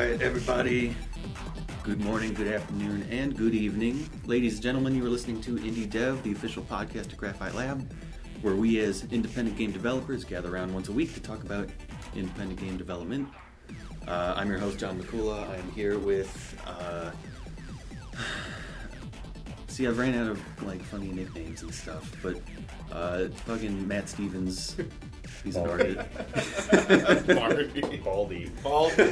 right, everybody. Good morning, good afternoon, and good evening. Ladies and gentlemen, you are listening to Indie Dev, the official podcast of Graphite Lab, where we as independent game developers gather around once a week to talk about independent game development. I'm your host, John McCullough. I'm here with... See, I've ran out of funny nicknames and stuff, but fucking Matt Stevens... He's an artist. Baldy. Baldy.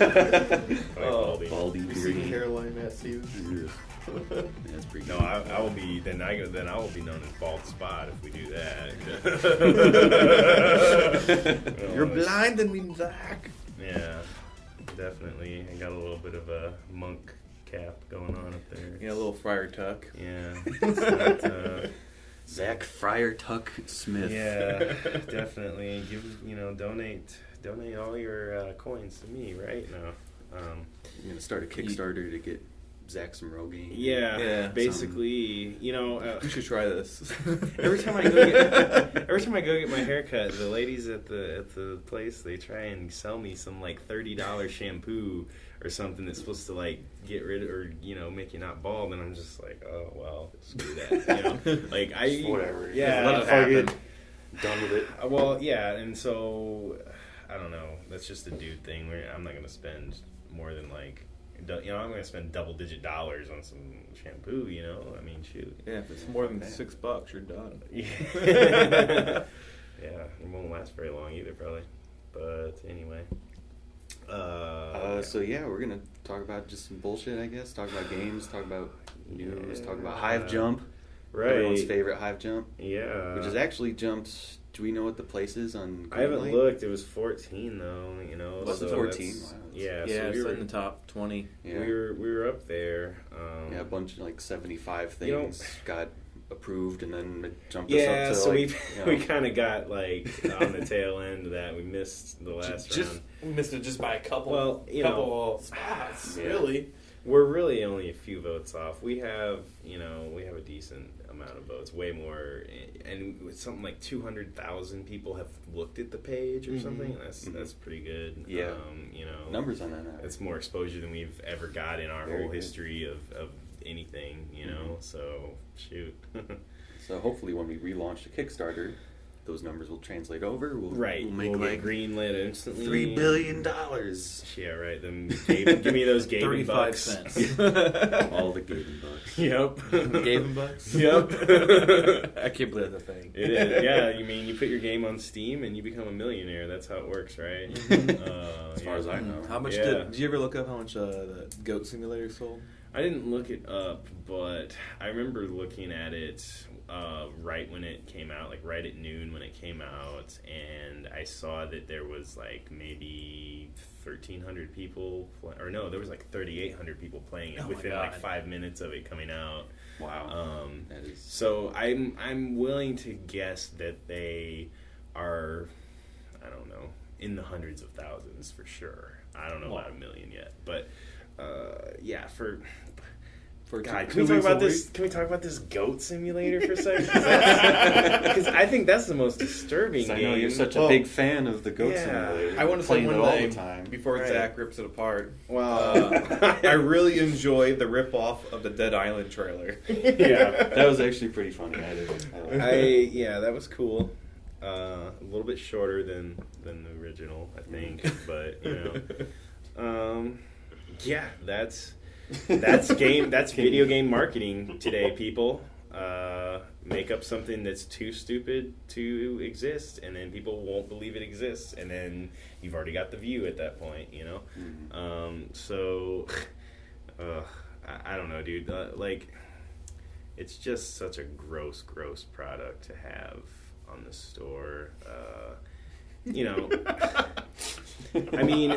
Receding hairline, Matt Stevens. Yeah, that's pretty good. No, I will be. Then I will be known as Bald Spot if we do that. You're blind and me, Zack. Yeah, definitely. I got a little bit of a monk cap going on up there. Yeah, a little friar tuck. Yeah. It's not, Zack Friar Tuck Smith. yeah, definitely. Donate all your coins to me right now. I'm gonna start a Kickstarter to get Zack some real games. Yeah, basically, You should try this. every time I go get my haircut, the ladies at the place, they try and sell me some $30 shampoo or something that's supposed to get rid of or make you not bald, and I'm just like, oh well, screw that. Whatever. Yeah, let it happen. Done with it. Well, yeah, and so I don't know. That's just a dude thing. I'm not gonna spend more than I'm gonna spend double-digit dollars on some shampoo. I mean, shoot. Yeah, if it's more than $6, you're done. Yeah, it won't last very long either, probably. But anyway. So yeah, we're gonna talk about just some bullshit, I guess. Talk about games, talk about news, talk about Hive Jump. Right. Everyone's favorite Hive Jump. Yeah. Which has actually jumped. Do we know what the place is on Greenlight? I haven't looked. It was 14 though. Was it 14? Wow. Yeah. Yeah, so it's in the top 20. Yeah. We were up there. Yeah, a bunch of 75 things got approved, and then it jumped Yeah, us up to so we kind of got on the tail end of that. We missed the last round. We missed it just by a couple. Well, couple spots, Yeah. really. We're really only a few votes off. We have a decent amount of votes, way more, and with something like 200,000 people have looked at the page or something. That's pretty good. Yeah. Numbers on that. It's more exposure than we've ever got in our Very whole good. history of anything. So shoot. So hopefully when we relaunch the Kickstarter, those numbers will translate over. We'll make get greenlit instantly. $3 billion. Yeah, right. Then give me those Gaben 35 bucks. cents. All the Gaben bucks. Yep. Gaben bucks? Yep. I can't believe that's a thing. It is. Yeah, you put your game on Steam and you become a millionaire. That's how it works, right? As far as I know. How much did you ever look up how much the Goat Simulator sold? I didn't look it up, but I remember looking at it right when it came out, right at noon when it came out, and I saw that there was maybe 1,300 people, there was 3,800 people playing it within 5 minutes of it coming out. Wow. That is... So I'm willing to guess that they are, I don't know, in the hundreds of thousands for sure. I don't know about a million yet, but yeah, for God, can we talk about this Goat Simulator for a second? Because I think that's the most disturbing game. I know you're such a big fan of the Goat Yeah. Simulator. I want to say one all day, the time. before Right. Zach rips it apart, Wow. I really enjoyed the rip-off of the Dead Island trailer. Yeah, That was actually pretty funny. I liked it. that was cool. A little bit shorter than the original, I think, but yeah, that's video game marketing today, people. Make up something that's too stupid to exist, and then people won't believe it exists, and then you've already got the view at that point, So, I don't know, dude. It's just such a gross product to have on the store. I mean,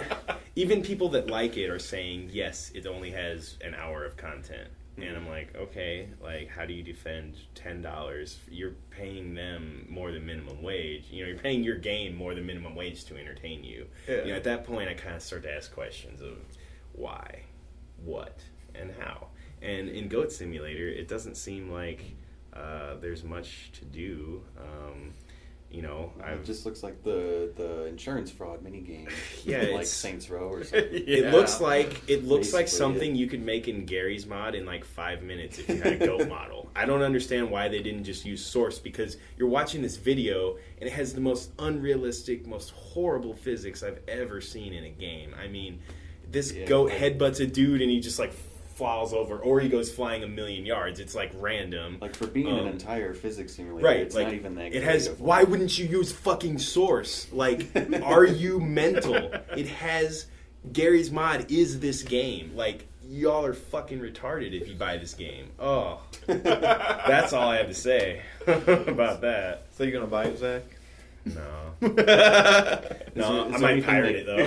even people that like it are saying, yes, it only has an hour of content. And I'm like, okay, how do you defend $10? You're paying them more than minimum wage. You're paying your game more than minimum wage to entertain you. Yeah. At that point, I kind of start to ask questions of why, what, and how. And in Goat Simulator, it doesn't seem like there's much to do. It just looks like the insurance fraud mini game. Yeah, like it's Saints Row or something. It looks like Basically, something you could make in Gary's mod in like 5 minutes if you had a goat model. I don't understand why they didn't just use Source, because you're watching this video and it has the most unrealistic, most horrible physics I've ever seen in a game. I mean, this goat headbutts a dude and he just like falls over, or he goes flying 1,000,000 yards. It's like random. Like for being an entire physics simulator, right? it's like, not even that. It has. Why wouldn't you use fucking Source? Like, are you mental? It has. Gary's mod is this game. Like, y'all are fucking retarded if you buy this game. Oh, that's all I have to say about that. So you're gonna buy it, Zach? No. No, I might pirate it though.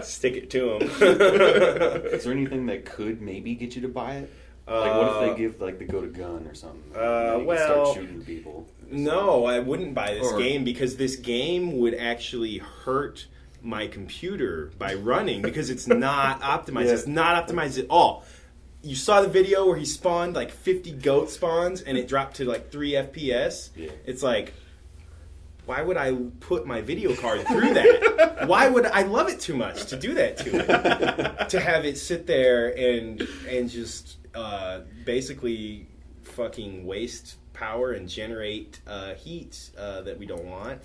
Stick it to him. Is there anything that could maybe get you to buy it? Like, what if they give like the go to gun or something? And you can start shooting people. No, I wouldn't buy this game, because this game would actually hurt my computer by running, because it's not optimized. Yeah. It's not optimized at all. You saw the video where he spawned like 50 goat spawns and it dropped to like 3 FPS. Yeah. It's like, why would I put my video card through that? Why would I love it too much to do that to it? To have it sit there and just basically fucking waste power and generate heat that we don't want.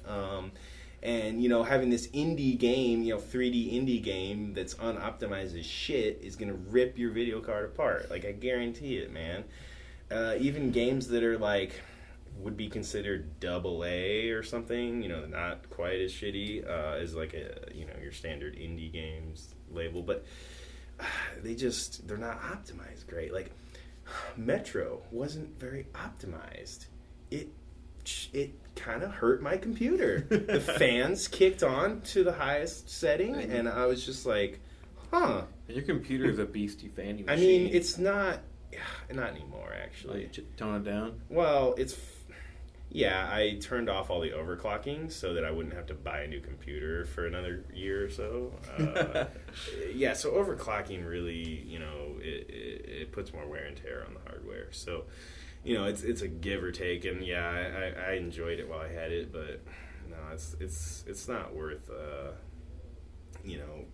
And, having this indie game, 3D indie game that's unoptimized as shit is going to rip your video card apart. Like, I guarantee it, man. Even games that are, like, would be considered AA or something, not quite as shitty as, like, your standard indie games label. But they're not optimized great. Like, Metro wasn't very optimized. It kind of hurt my computer. The fans kicked on to the highest setting, and I was just like, huh. Your computer is a beastie fanny machine. I mean, it's not anymore, actually. Tone it down? Well, I turned off all the overclocking so that I wouldn't have to buy a new computer for another year or so. So overclocking really, it puts more wear and tear on the hardware. So, it's a give or take, and I enjoyed it while I had it, but no, it's not worth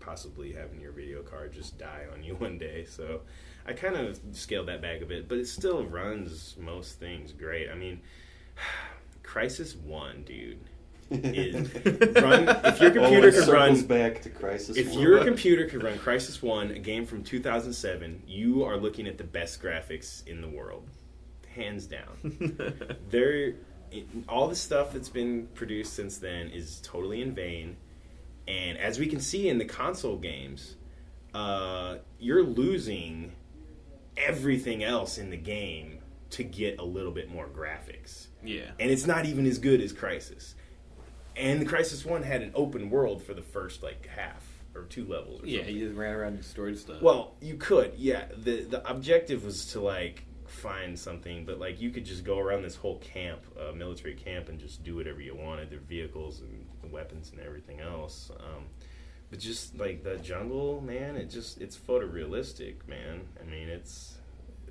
possibly having your video card just die on you one day. So I kind of scaled that back a bit, but it still runs most things great. I mean, Crysis 1, dude. If your computer could run back to Crysis 1. If your computer could run Crysis 1, a game from 2007, you are looking at the best graphics in the world. Hands down. All the stuff that's been produced since then is totally in vain, and as we can see in the console games, you're losing everything else in the game to get a little bit more graphics. Yeah. And it's not even as good as Crysis. And the Crysis 1 had an open world for the first half or 2 levels or something. Yeah, you just ran around and destroyed stuff. Well, you could, yeah. The objective was to find something, but you could just go around this whole camp, military camp, and just do whatever you wanted. Their vehicles and weapons and everything else. But just the jungle, man, it's photorealistic, man. I mean,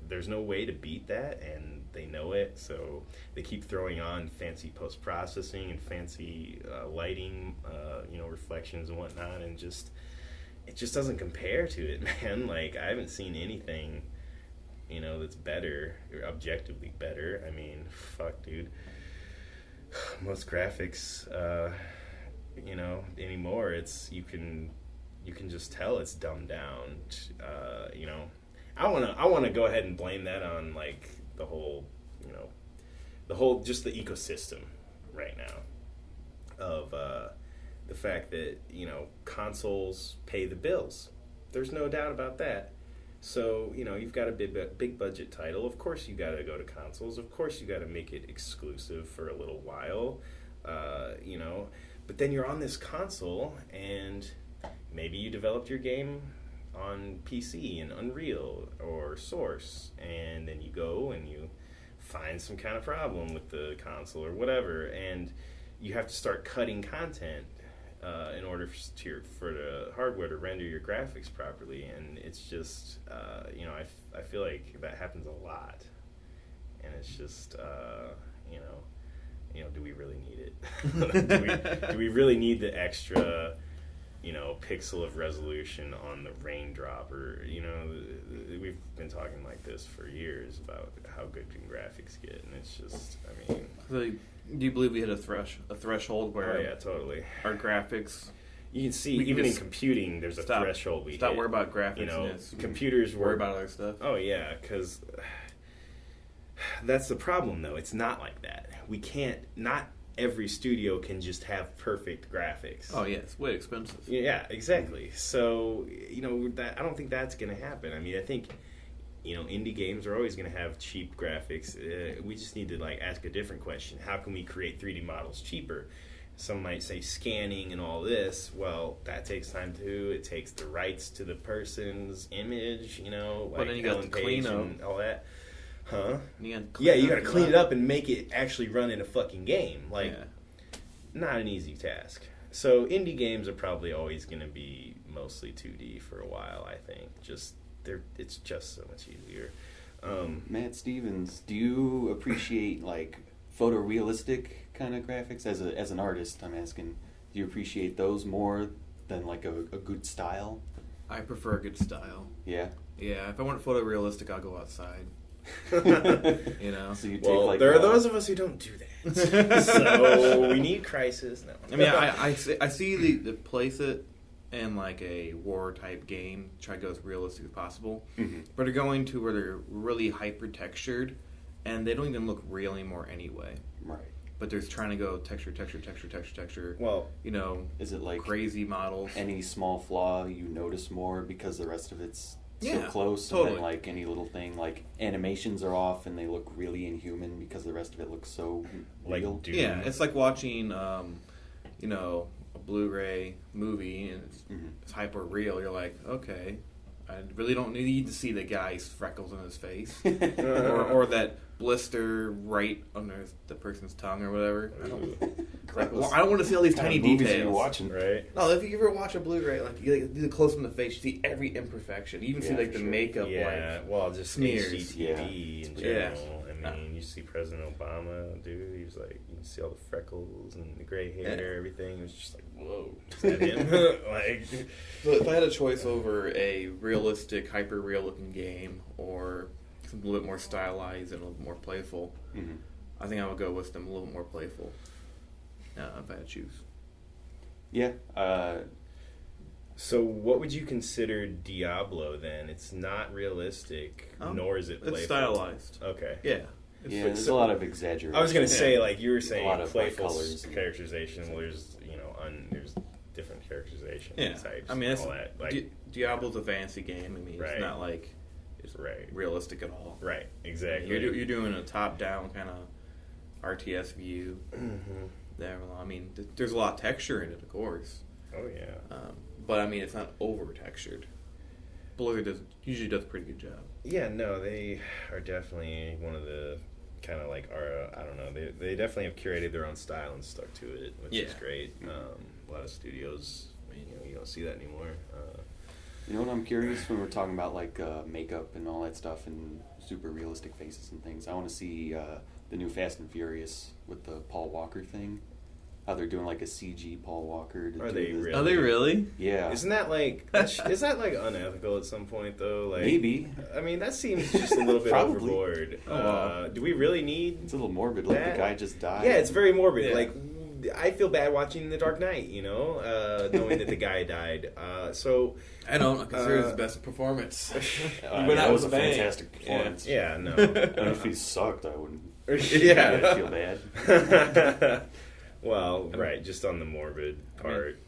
there's no way to beat that, and they know it, so they keep throwing on fancy post-processing and fancy lighting, reflections and whatnot, and it just doesn't compare to it, man. I haven't seen anything that's better, or objectively better. I mean, fuck, dude. Most graphics, anymore, you can just tell it's dumbed down. I want to go ahead and blame that on the whole, just the ecosystem right now of the fact that consoles pay the bills. There's no doubt about that. So, you've got a big budget title. Of course you got to go to consoles. Of course you got to make it exclusive for a little while, But then you're on this console, and maybe you developed your game on PC and Unreal or Source, and then you go and you find some kind of problem with the console or whatever, and you have to start cutting content in order for the hardware to render your graphics properly, and it's just, I feel like that happens a lot, and it's just, do we really need it? do we really need the extra, pixel of resolution on the raindrop? Or, we've been talking like this for years about how good can graphics get, and it's just, So, do you believe we hit a threshold where oh yeah, totally. our graphics... You can see, We can even in just computing, there's a threshold we Stop hit. worrying about graphics. Computers worry about other stuff. Oh, yeah, because that's the problem, though. It's not like that. We can't, not every studio can just have perfect graphics. Oh, yeah, it's way expensive. Yeah, exactly. So, that I don't think that's going to happen. I think, indie games are always going to have cheap graphics. We just need to, ask a different question. How can we create 3D models cheaper? Some might say scanning and all this. Well, that takes time too. It takes the rights to the person's image, But then you got the cleanup and all that. Huh? You gotta clean it up and make it actually run in a fucking game. Yeah. Not an easy task. So indie games are probably always going to be mostly 2D for a while, I think. It's just so much easier. Matt Stevens, do you appreciate photorealistic kind of graphics as an artist? I'm asking, do you appreciate those more than a good style? I prefer a good style. Yeah. Yeah, if I want photorealistic, I'll go outside. So you take there are those of us who don't do that. So we need Crisis. No. I see the place it in a war type game, try to go as realistic as possible. Mm-hmm. But they're going to where they're really hyper textured, and they don't even look real anymore anyway. Right. But they're trying to go texture. Well, is it crazy models? Any small flaw you notice more because the rest of it's so close? Totally. And then any little thing, animations are off and they look really inhuman because the rest of it looks so real. Doom. Yeah, it's like watching, a Blu-ray movie and it's hyper real. You're like, okay, I really don't need to see the guy's freckles on his face or that blister right under the person's tongue or whatever. I don't want to see all these tiny movies details. you're watching, right? No, if you ever watch a Blu-ray, you do the close on the face, you see every imperfection. You even see the makeup, just smears. HGTV in general. You see President Obama, dude. He was you can see all the freckles and the gray hair, everything. It was just whoa, is that him? So if I had a choice over a realistic, hyper-real looking game or something a little bit more stylized and a little bit more playful, I think I would go with them a little bit more playful. If I had to choose. Yeah. So what would you consider Diablo then? It's not realistic, nor is it playful. It's stylized. Okay. Yeah. There's a lot of exaggeration. I was going to say, you were saying, a lot of playful colors characterization. Well, there's there's different characterization types. It's all that. Diablo's a fantasy game. right. It's not it's realistic at all. Right. Exactly. You're doing a top-down kind of RTS view. Mm-hmm. There, there's a lot of texture in it, of course. Oh yeah. But it's not over textured. Blizzard usually does a pretty good job. Yeah, no, they are definitely one of the kind of I don't know. They definitely have curated their own style and stuck to it, which is great. A lot of studios, you don't see that anymore. You know what I'm curious when we're talking about makeup and all that stuff and super realistic faces and things. I want to see the new Fast and Furious with the Paul Walker thing. How they're doing a CG Paul Walker. Are they really? Are they really? Yeah. Isn't that is that unethical at some point though? Maybe. That seems just a little bit overboard. Do we really need? It's a little morbid. The guy just died. Yeah, it's very morbid. Yeah. I feel bad watching The Dark Knight. Knowing that the guy died. So I don't consider it his best performance. That was a fantastic performance. Yeah, no. And if he sucked, I wouldn't. Yeah, I'd feel bad. Well, right, just on the morbid part,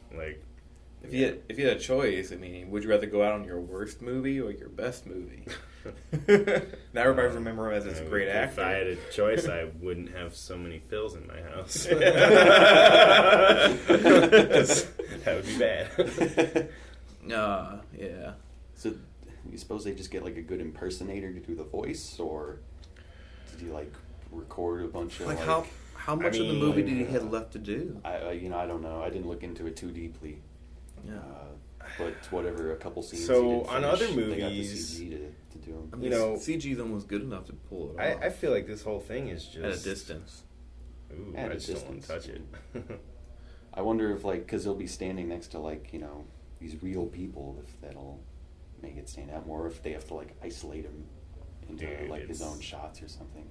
If you had a choice, would you rather go out on your worst movie or your best movie? Now everybody remember him as this great actor. If I had a choice, I wouldn't have so many pills in my house. That would be bad. Yeah. So, you suppose they just get a good impersonator to do the voice, or did you record a bunch of How much of the movie did he have left to do? I don't know. I didn't look into it too deeply. Yeah. But whatever, a couple scenes. So, he did on finish, other they got the movies- CG to do them. CG's almost good enough to pull it off. I feel like this whole thing is just at a distance. Ooh, at I a just don't want distance. to touch it. I wonder if, like, because they'll be standing next to, like, you know, these real people, if that'll make it stand out more, if they have to, like, isolate him into, Dude, like, his it's- own shots or something.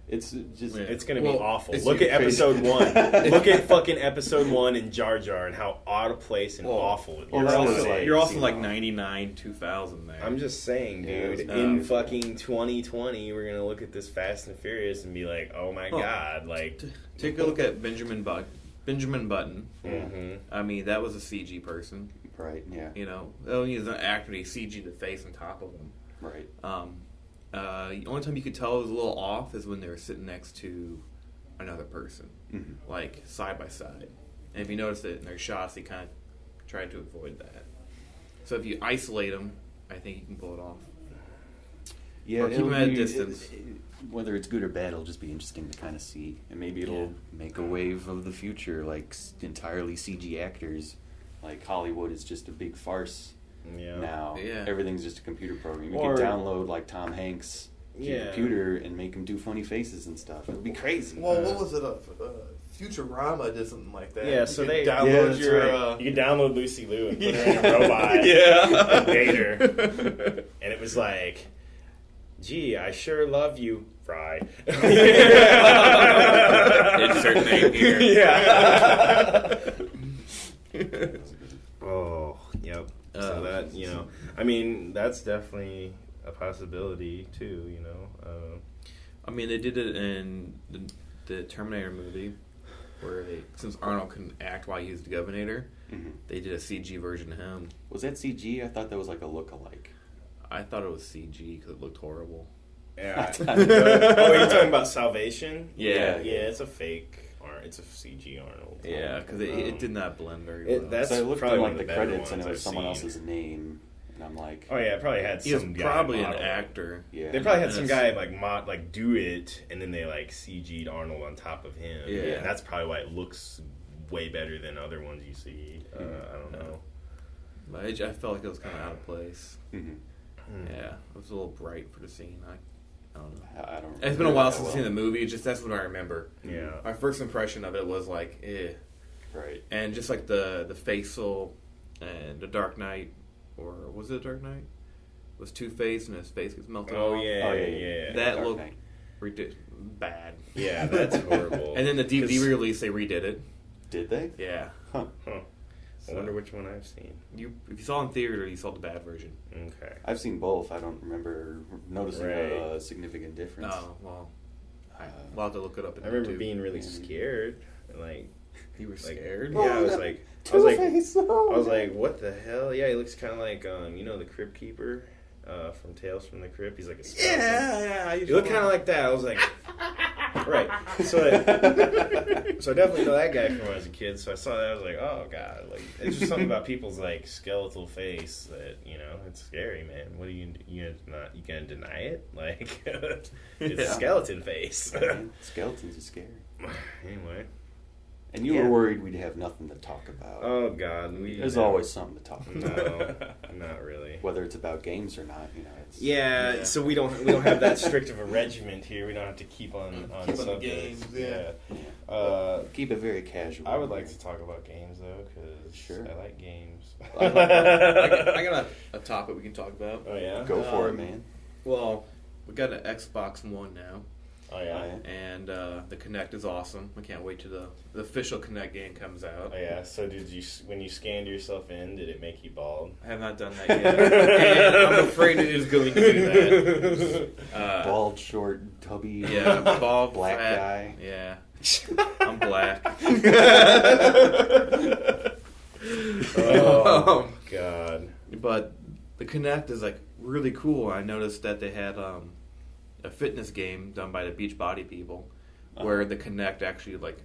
It's just... Yeah. It's gonna be Well, awful. it's Look at crazy. episode 1. Look at fucking episode 1 in Jar Jar and how out of place and Well, awful it well, is. that to was say. like- You're also you like know. 99, 2000 there. I'm just saying, Yeah, dude. it's In beautiful. fucking 2020, we're gonna look at this Fast and Furious and be like, "Oh my Oh. god!" Like, Take a look at Benjamin Button. mhm. I mean, that was a CG person. Right, yeah, You know, he's an actor. He CG the face on top of him. right. The only time you could tell it was a little off is when they were sitting next to another person, Mhm. like side by side. And if you notice it in their shots, they kind of tried to avoid that. So if you isolate them, I think you can pull it off. Yeah, Or keep it'll them at a be- distance. whether it's good or bad, it'll just be interesting to kind of see, and maybe it'll make a wave of the future, like entirely CG actors. Like Hollywood is just a big farce Yeah. now. Yeah. Everything's just a computer program. You Or- can download like Tom Hanks to your Yeah. computer and make him do funny faces and stuff. It'll be crazy. Well, what was it? Futurama did something like that. Yeah, You so could they download Yeah, that's your. right. You could download Lucy Liu and put her in a robot. Yeah. Vader. And it was like, gee, I sure love you, Fry. Insert name here. Yeah. Oh, yep. So that, you know, I mean, that's definitely a possibility too, you know. I mean, they did it in the Terminator movie, where since Arnold couldn't act while he was the Governor, Mhm. they did a CG version of him. Was that CG? I thought that was like a look-alike. I thought it was CG because it looked horrible. Yeah. Oh, you're talking about Salvation? Yeah. Yeah, it's a fake. It's a CG Arnold. Yeah, because it did not blend very It- well. that's So I looked probably in one like of the the better credits and it ones was I've someone seen. else's name, and I'm like, Oh yeah, it probably had he was some guy probably an model it. actor. yeah. They probably had And some it's- guy like do it, and then they like CG'd Arnold on top of him. Yeah. And that's probably why it looks way better than other ones you see. I don't know. But I felt like it was kind of out of place. Mhm. Yeah, it was a little bright for the scene. I don't know. I don't. It's been a remember while that since I've well. seen the movie. Just that's what I remember. Yeah. My first impression of it was like, eh. Right. And just like the facial and the Dark Knight, or was it Dark Knight? Was Two-Face and his face gets melted Oh off. yeah, Oh, yeah. That Dark looked Knight. bad. Yeah, that's horrible. And then the DVD 'Cause- release, they redid it. Did they? Yeah. Huh. Huh. I wonder which one I've seen. If you saw it in theater, you saw the bad version. Okay. I've seen both. I don't remember noticing Right. a significant difference. Oh, well. We'll have to look it up in I remember YouTube. being really Yeah. scared. Like, You were like scared? Yeah, I was no. like, Two-Face, no. I was like, what the hell? Yeah, he looks kind of like, you know, the Crypt Keeper from Tales from the Crypt. He's like a skeleton. yeah. You look kind of like that. I was like, right. So I definitely know that guy from when I was a kid. So I saw that. I was like, oh god, like it's just something about people's like skeletal face that it's scary, man. What are you gonna deny it? Like it's a skeleton face. Man, skeletons are scary. Anyway. And you Yeah. were worried we'd have nothing to talk about. Oh god, There's always something to talk about. No, not really. Whether it's about games or not, It's, Yeah, so we don't have that strict of a regiment here. We don't have to keep on Keep on the subjects. games, yeah. keep it very casual. I would like to talk about games though, because Sure. I like games. I got a topic we can talk about. Oh yeah. Go for it, man. Well, we got an Xbox One now, Oh yeah. and the Kinect is awesome. I can't wait till the official Kinect game comes out. Oh yeah. So when you scanned yourself in, did it make you bald? I have not done that yet, and I'm afraid it is going to do that. Bald, short, tubby, Yeah, bald, black fat, guy. Yeah, I'm black. Oh god. But the Kinect is like really cool. I noticed that they had a fitness game done by the Beachbody people, where the Kinect actually like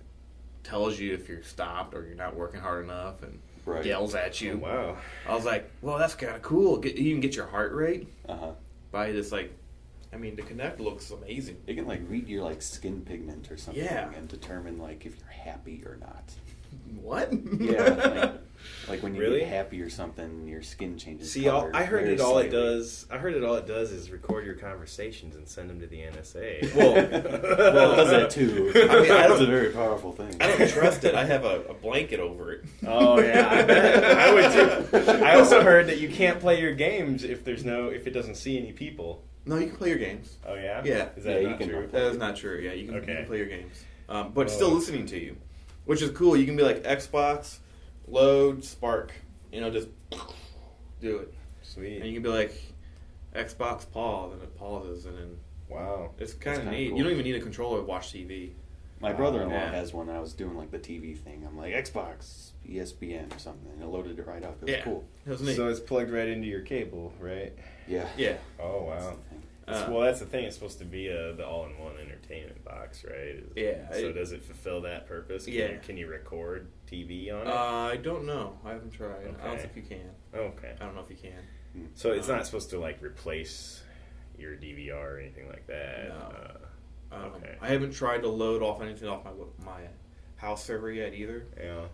tells you if you're stopped or you're not working hard enough and Right. yells at you. Oh, wow. I was like, well, that's kind of cool. You can get your heart rate Uh-huh. by this the Kinect looks amazing. It can read your skin pigment or something Yeah. and determine if you're happy or not. What? Yeah, like when you Really? get happy or something, your skin changes. See, color I heard very it. All it slightly. does. I heard it. All it does is record your conversations and send them to the NSA. Well, it does that too. I mean, I It's don't- a very powerful thing. I don't trust it. I have a blanket over it. Oh yeah, I bet. I would too. I also heard that you can't play your games if it doesn't see any people. No, you can play your games. Oh yeah. Yeah. Is that Yeah, you not can true? That is not true. Yeah, you can Okay. play your games, but it's still listening to you, which is cool. You can be like Xbox, load, spark. Just do it, Sweet. and you can be like Xbox pause, and it pauses, and then Wow. it's kind of kinda neat. cool. You don't even need a controller to watch TV. My brother-in-law Yeah. has one. I was doing like the TV thing. I'm like Xbox, ESPN or something, and it loaded it right up. It was Yeah. cool. It was neat. So it's plugged right into your cable, right? Yeah. Yeah. Oh That's wow. the thing. Well, that's the thing. It's supposed to be the all-in-one entertainment box, right? Yeah, So does it fulfill that purpose? Can you record TV on it? I don't know. I haven't tried. I don't Okay. think you can. Okay. I don't know if you can. So it's not supposed to like replace your DVR or anything like that. No. Okay. I haven't tried to load off anything off my house server yet either. Yeah.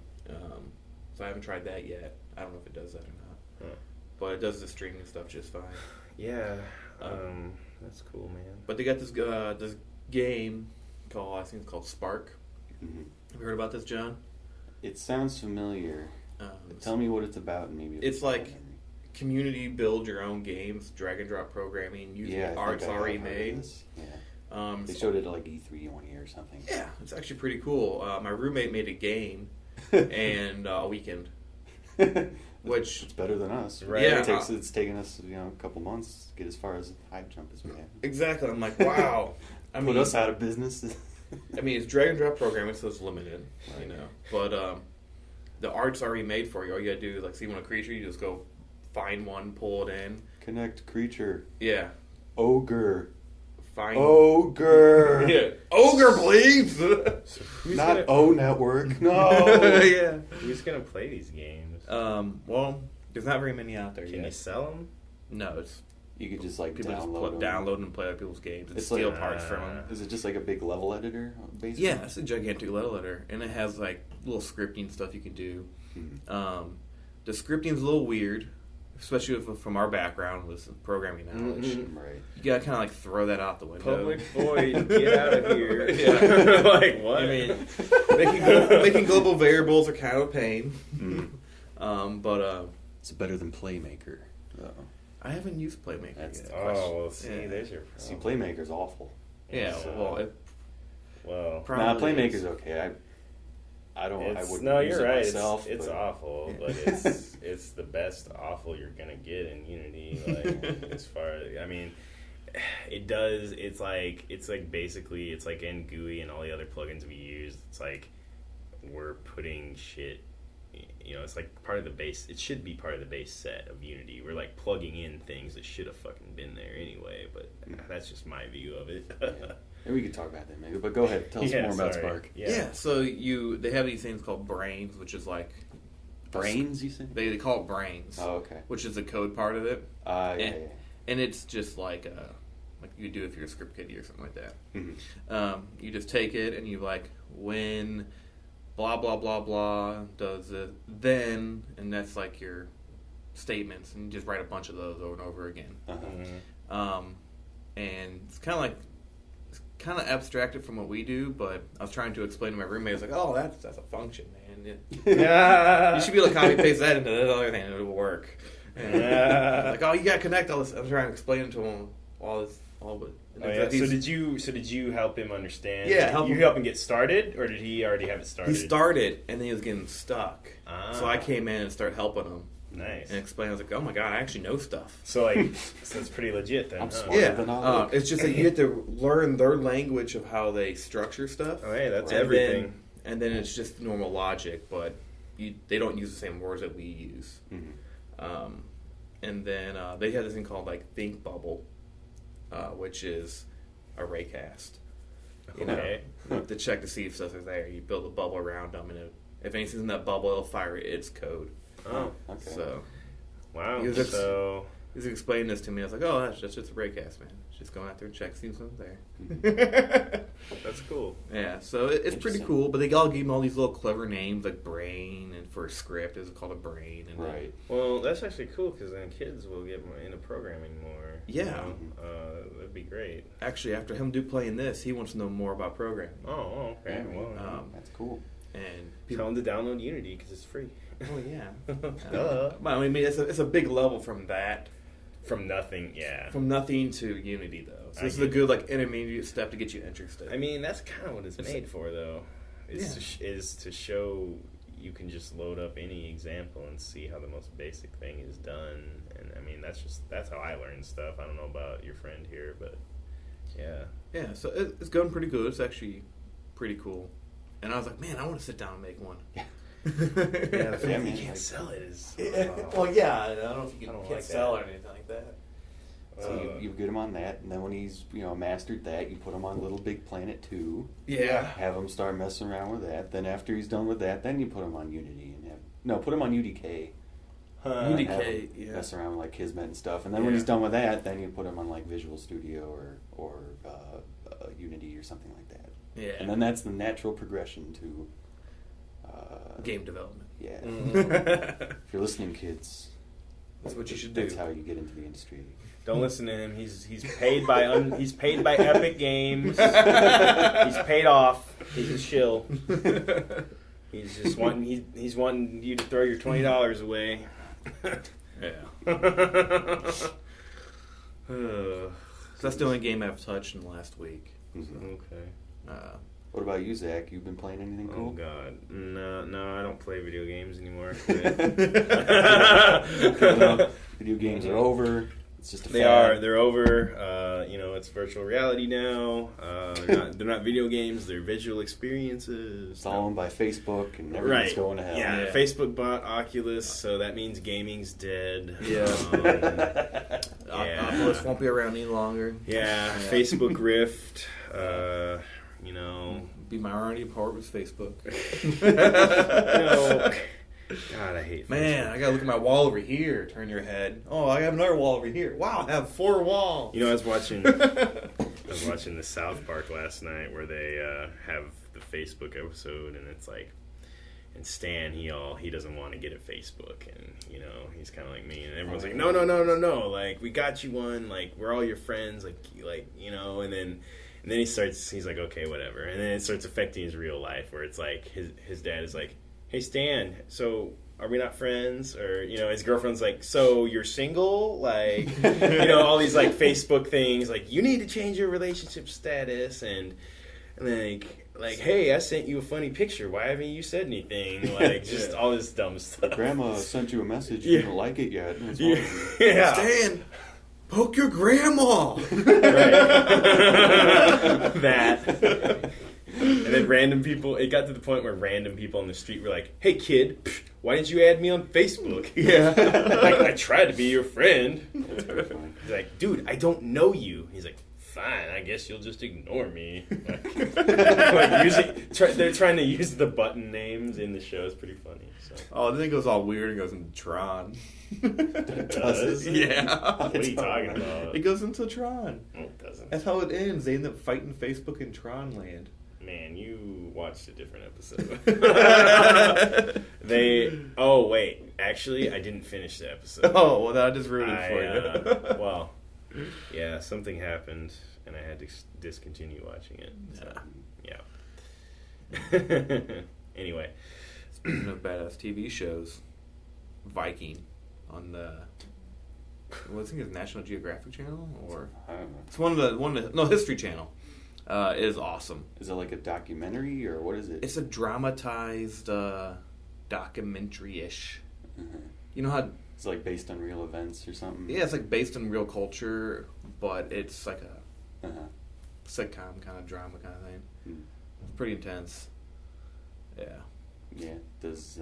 So I haven't tried that yet. I don't know if it does that or not. Huh. But it does the streaming stuff just fine. Yeah. That's cool, man. But they got this game called, I think it's called Spark. Mhm. Have you heard about this, John? It sounds familiar. Tell me what it's about, and maybe It's like community build your own games, drag and drop programming, using I think arts I have already heard of made. this. Yeah. They So- showed it at like E3 one year or something. Yeah, it's actually pretty cool. My roommate made a game and a weekend, which It's better than us, Right. Yeah, Yeah. it's taken us a couple months to get as far as high jump as we have. exactly. I'm like, wow. Put us out of business. It's drag and drop programming, so it's limited, But the art's already made for you. All you gotta do is like see one a creature, you just go find one, pull it in. Connect creature. Yeah, Ogre. find. Ogre. Yeah, ogre, please. Who's Not gonna, O Network. No. Yeah. Who's gonna play these games? Well, there's not very many out there Can you yet. sell them? No, it's You could just like people just download them. download and play other people's games and It's steal like- parts from them. Is it just like a big level editor, basically? Yeah, it's a gigantic level editor, and it has like little scripting stuff you can do. Mhm. The scripting's a little weird, especially from our background with some programming knowledge. Mhm. Right. You gotta kind of like throw that out the window. Public void, get out of here. Yeah. Like what? I mean, making global variables are kind of a pain. But It's better than PlayMaker. I haven't used PlayMaker That's yet. the Oh well, see, Yeah. there's your See, problem. PlayMaker's awful. Yeah, So- well, it Well, probably Nah, Playmaker's is. okay. I it's, wouldn't no, use you're it right. myself. It's but- awful, but it's the best awful you're gonna get in Unity. Like as far as it does. It's like basically it's like in GUI and all the other plugins we use. It's like we're putting shit. It's like part of the base. It should be part of the base set of Unity. We're like plugging in things that should have fucking been there anyway. But that's just my view of it. Yeah. Maybe we could talk about that maybe. But go ahead. Tell us more about sorry. Spark. Yeah. So they have these things called brains, which is like Brains, you said? they call it brains, Oh, okay. which is the code part of it, Yeah. and it's just like you do if you're a script kiddie or something like that. Mhm. You just take it and you like when blah blah blah blah does it then, and that's like your statements, and you just write a bunch of those over and over again. Uh-huh. And it's kind of abstracted from what we do, but I was trying to explain to my roommate. I was like, "Oh, that's a function, man. You should be able to copy paste that into that other thing, and it'll work." And like, "Oh, you got to connect all this." I'm trying to explain it to him all this. Oh, yeah. So did you help him understand? Yeah, help you him. help him get started, or did he already have it started? He started, and then he was getting stuck. Ah. So I came in and started helping him Nice. and explained. I was like, "Oh my god, I actually know stuff." So so it's pretty legit then. I'm huh? smart. Yeah, than I look. it's just that you have to learn their language of how they structure stuff. Oh, hey, that's And everything. and then it's just normal logic, but they don't use the same words that we use. Mhm. And then they have this thing called like Think Bubble, which is a raycast. Okay. To check to see if stuff is there. You build a bubble around them, and if anything's in that bubble, it'll fire its code. Oh, Okay. So wow. Because it's- So He's explaining this to me. I was like, oh, that's just a breakcast, man. Just going out there and check, see what's there. That's cool. Yeah, so it's pretty cool. But they all gave him all these little clever names, like Brain, and for a script, it's called a Brain. And Right. Well, that's actually cool because then kids will get more into programming more. Yeah. You know? That'd be great. Actually, after him playing this, he wants to know more about programming. Oh, okay. Yeah, Well, that's cool. And tell him to download Unity because it's free. oh yeah, Duh. Well, I mean, it's a big level from that. From nothing, yeah. From nothing to Unity, though. So I this is get a good like intermediate step to get you interested. I mean, that's kind of what it's made for, though. Is Yeah. is to show you can just load up any example and see how the most basic thing is done. And I mean, that's how I learn stuff. I don't know about your friend here, but yeah. Yeah, so it's going pretty good. It's actually pretty cool. And I was like, man, I want to sit down and make one. Yeah, the fact man, you can't like- sell it is. Well, yeah, I don't know if you I don't can't like sell that. or anything like that. So you get him on that, and then when he's mastered that, you put him on Little Big Planet 2. Yeah. Have him start messing around with that. Then after he's done with that, then you put him on Unity put him on UDK. And have UDK, him yeah. mess around with like Kismet and stuff. And then when Yeah. he's done with that, then you put him on like Visual Studio or Unity or something like that. Yeah. And then that's the natural progression to Game development. Yeah. Mm. If you're listening, kids, That's what you should do. That's how you get into the industry. Don't listen to him. He's paid by he's paid by Epic Games. He's paid off. He's a shill. He's just wanting he's wanting you to throw your $20 away. Yeah. So that's the only game I've touched in the last week. Mhm. Okay. What about you, Zach? You've been playing anything Oh cool? God, no, I don't play video games anymore. Video games are over. It's just a They fad. are. They're over. It's virtual reality now. They're not video games. They're visual experiences. It's all owned by Facebook, and everything's Right. going to hell. Yeah. Yeah. Facebook bought Oculus, so that means gaming's dead. Yeah. Yeah. Oculus won't be around any longer. Yeah. Facebook Rift. Be my irony part was Facebook. God, I hate Facebook. Man, I gotta look at my wall over here. Turn your head. Oh, I have another wall over here. Wow, I have 4 walls. I was watching the South Park last night where they have the Facebook episode, and it's like, and Stan, he doesn't want to get a Facebook, and he's kind of like me, and everyone's like, no, like we got you one, like we're all your friends, like and then he's like, okay, whatever, and then it starts affecting his real life, where it's like his dad is like, hey Stan, so are we not friends? Or his girlfriend's like, so you're single, like all these like Facebook things, like you need to change your relationship status, and like hey, I sent you a funny picture, why haven't you said anything, like just all this dumb stuff. Grandma sent you a message. Yeah. You don't like it yet. What's wrong with you? Yeah. Stan, poke your grandma. That. And then random people, it got to the point where random people on the street were like, hey kid, why didn't you add me on Facebook? Yeah. Like, I tried to be your friend. That's pretty funny. He's like, dude, I don't know you. He's like, fine, I guess you'll just ignore me. They're trying to use the button names in the show. It's pretty funny. So. Oh, then it goes all weird and goes into Tron. Does it? Yeah. What are you talking about? It goes into Tron. No, it doesn't. That's how it ends. They end up fighting Facebook in Tron Land. Man, you watched a different episode. Oh, wait. Actually, I didn't finish the episode. Oh, well, that just ruined it for you. Well, yeah, something happened, and I had to discontinue watching it. So, yeah. Anyway. Speaking of badass TV shows, Viking on the I think it's National Geographic Channel, or I don't know. it's one of the History Channel. Is awesome. Is it like a documentary or what is it? It's a dramatized documentary-ish. Mhm. You know how? It's like based on real events or something. Yeah, it's like based on real culture, but it's like a Uh-huh. sitcom kind of drama kind of thing. Hmm. It's pretty intense. Yeah. Yeah. Does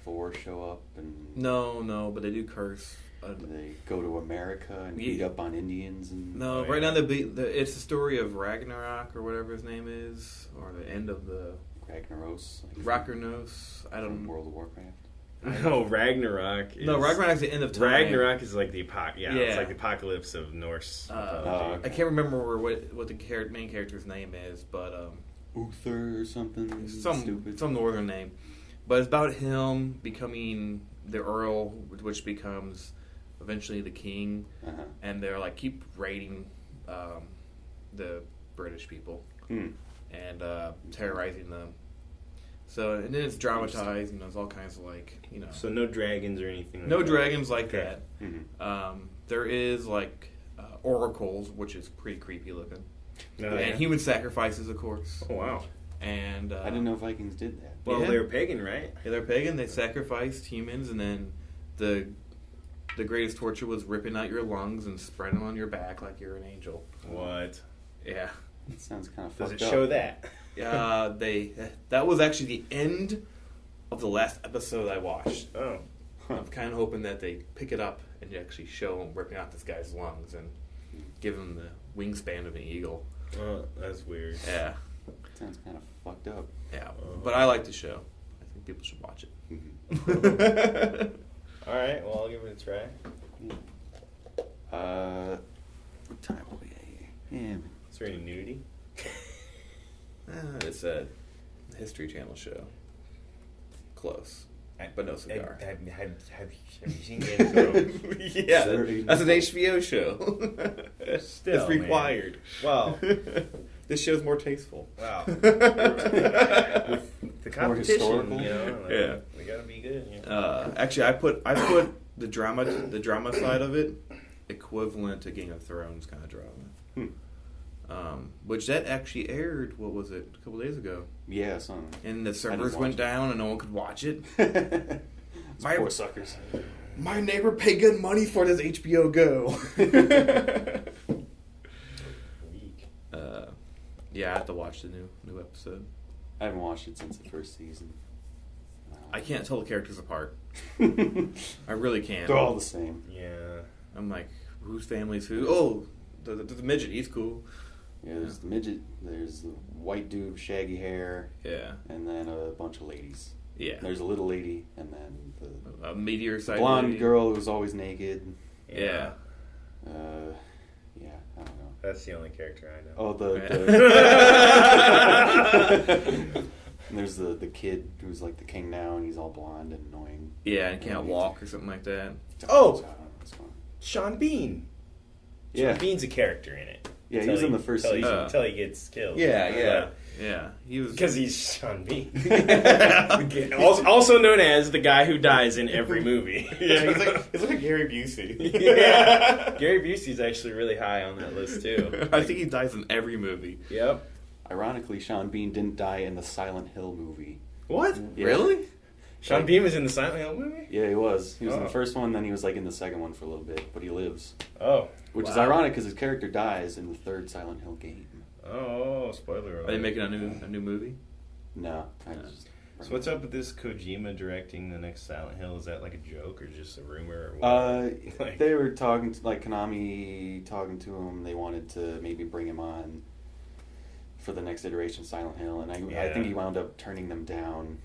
4 show up and No, but they do curse. they go to America and beat up on Indians and No, right now it's the story of Ragnarok or whatever his name is, or the end of the Ragnaros. Like Ragnaros. I from don't know. World of Warcraft. No, Ragnarok. Ragnarok's the end of time. Ragnarok is like the Yeah. it's like the apocalypse of Norse. mythology. I can't remember what the main character's name is, but Uther or something some stupid. some northern name. But it's about him becoming the Earl, which becomes eventually the king, and they're like keep raiding the British people and terrorizing them. So and then it's dramatized, it's all kinds of So no dragons or anything. no like dragons like Okay. that. There is oracles, which is pretty creepy looking, that. and human sacrifices, of course. Oh wow. And I didn't know Vikings did that. Well, Yeah. they were pagan, right? Yeah, they're pagan. They sacrificed humans, and then the greatest torture was ripping out your lungs and spreading them on your back like you're an angel. What? Yeah. It sounds kind of Does fucked it up. show that? That was actually the end of the last episode I watched. Oh. I'm kind of hoping that they pick it up and actually show him ripping out this guy's lungs and give him the wingspan of an eagle. Oh, that's weird. Yeah. Sounds kind of fucked up. Yeah. But I like the show. I think people should watch it. All right. Well, I'll give it a try. What time are we at? Yeah. Is there any nudity? It's a History Channel show. Close. But no cigar. Have you seen Game of Thrones? Yeah, Dirty. that's an HBO show. Still, it's required. Wow. This show's more tasteful. Wow. With the competition, historical? Yeah. we gotta be good. Actually, I put the drama side of it equivalent to Game of Thrones kind of drama. Which that actually aired. What was it? A couple days ago. Yeah, something. And the servers went down, and no one could watch it. Poor suckers. My neighbor paid good money for this HBO Go. Weak. Yeah, I have to watch the new episode. I haven't watched it since the first season. I can't tell the characters apart. I really can't. They're all the same. Yeah. I'm like, whose family's who? Oh, the midget, he's cool. Yeah, there's the midget, there's the white dude with shaggy hair, Yeah. and then a bunch of ladies. Yeah. There's a little lady, and then the A meteor side blonde lady. girl who's always naked. Yeah. Yeah, I don't know. That's the only character I know. Oh, and there's the kid who's like the king now, and he's all blonde and annoying. Yeah, and can't walk or something like that. Oh! I don't know what's going on. Sean Bean. Yeah. Sean Bean's a character in it. Yeah, he was in the first season. Until he gets killed. Yeah, he was Because he's Sean Bean. also known as the guy who dies in every movie. Yeah, he's like a Gary Busey. Yeah. Gary Busey's actually really high on that list, too. I think he dies in every movie. Yep. Ironically, Sean Bean didn't die in the Silent Hill movie. What? Yeah. Really? Sean Bean was in the Silent Hill movie? Yeah, he was. He was in the Oh. first one, then he was like in the second one for a little bit, but he lives. Oh. Which is Wow. ironic because his character dies in the third Silent Hill game. Oh, spoiler alert. Are they making a new movie? No. I No. just, So what's up with this Kojima directing the next Silent Hill? Is that like a joke or just a rumor? Or what? They were talking to, like, Konami talking to him. They wanted to maybe bring him on for the next iteration of Silent Hill, and I Yeah. think he wound up turning them down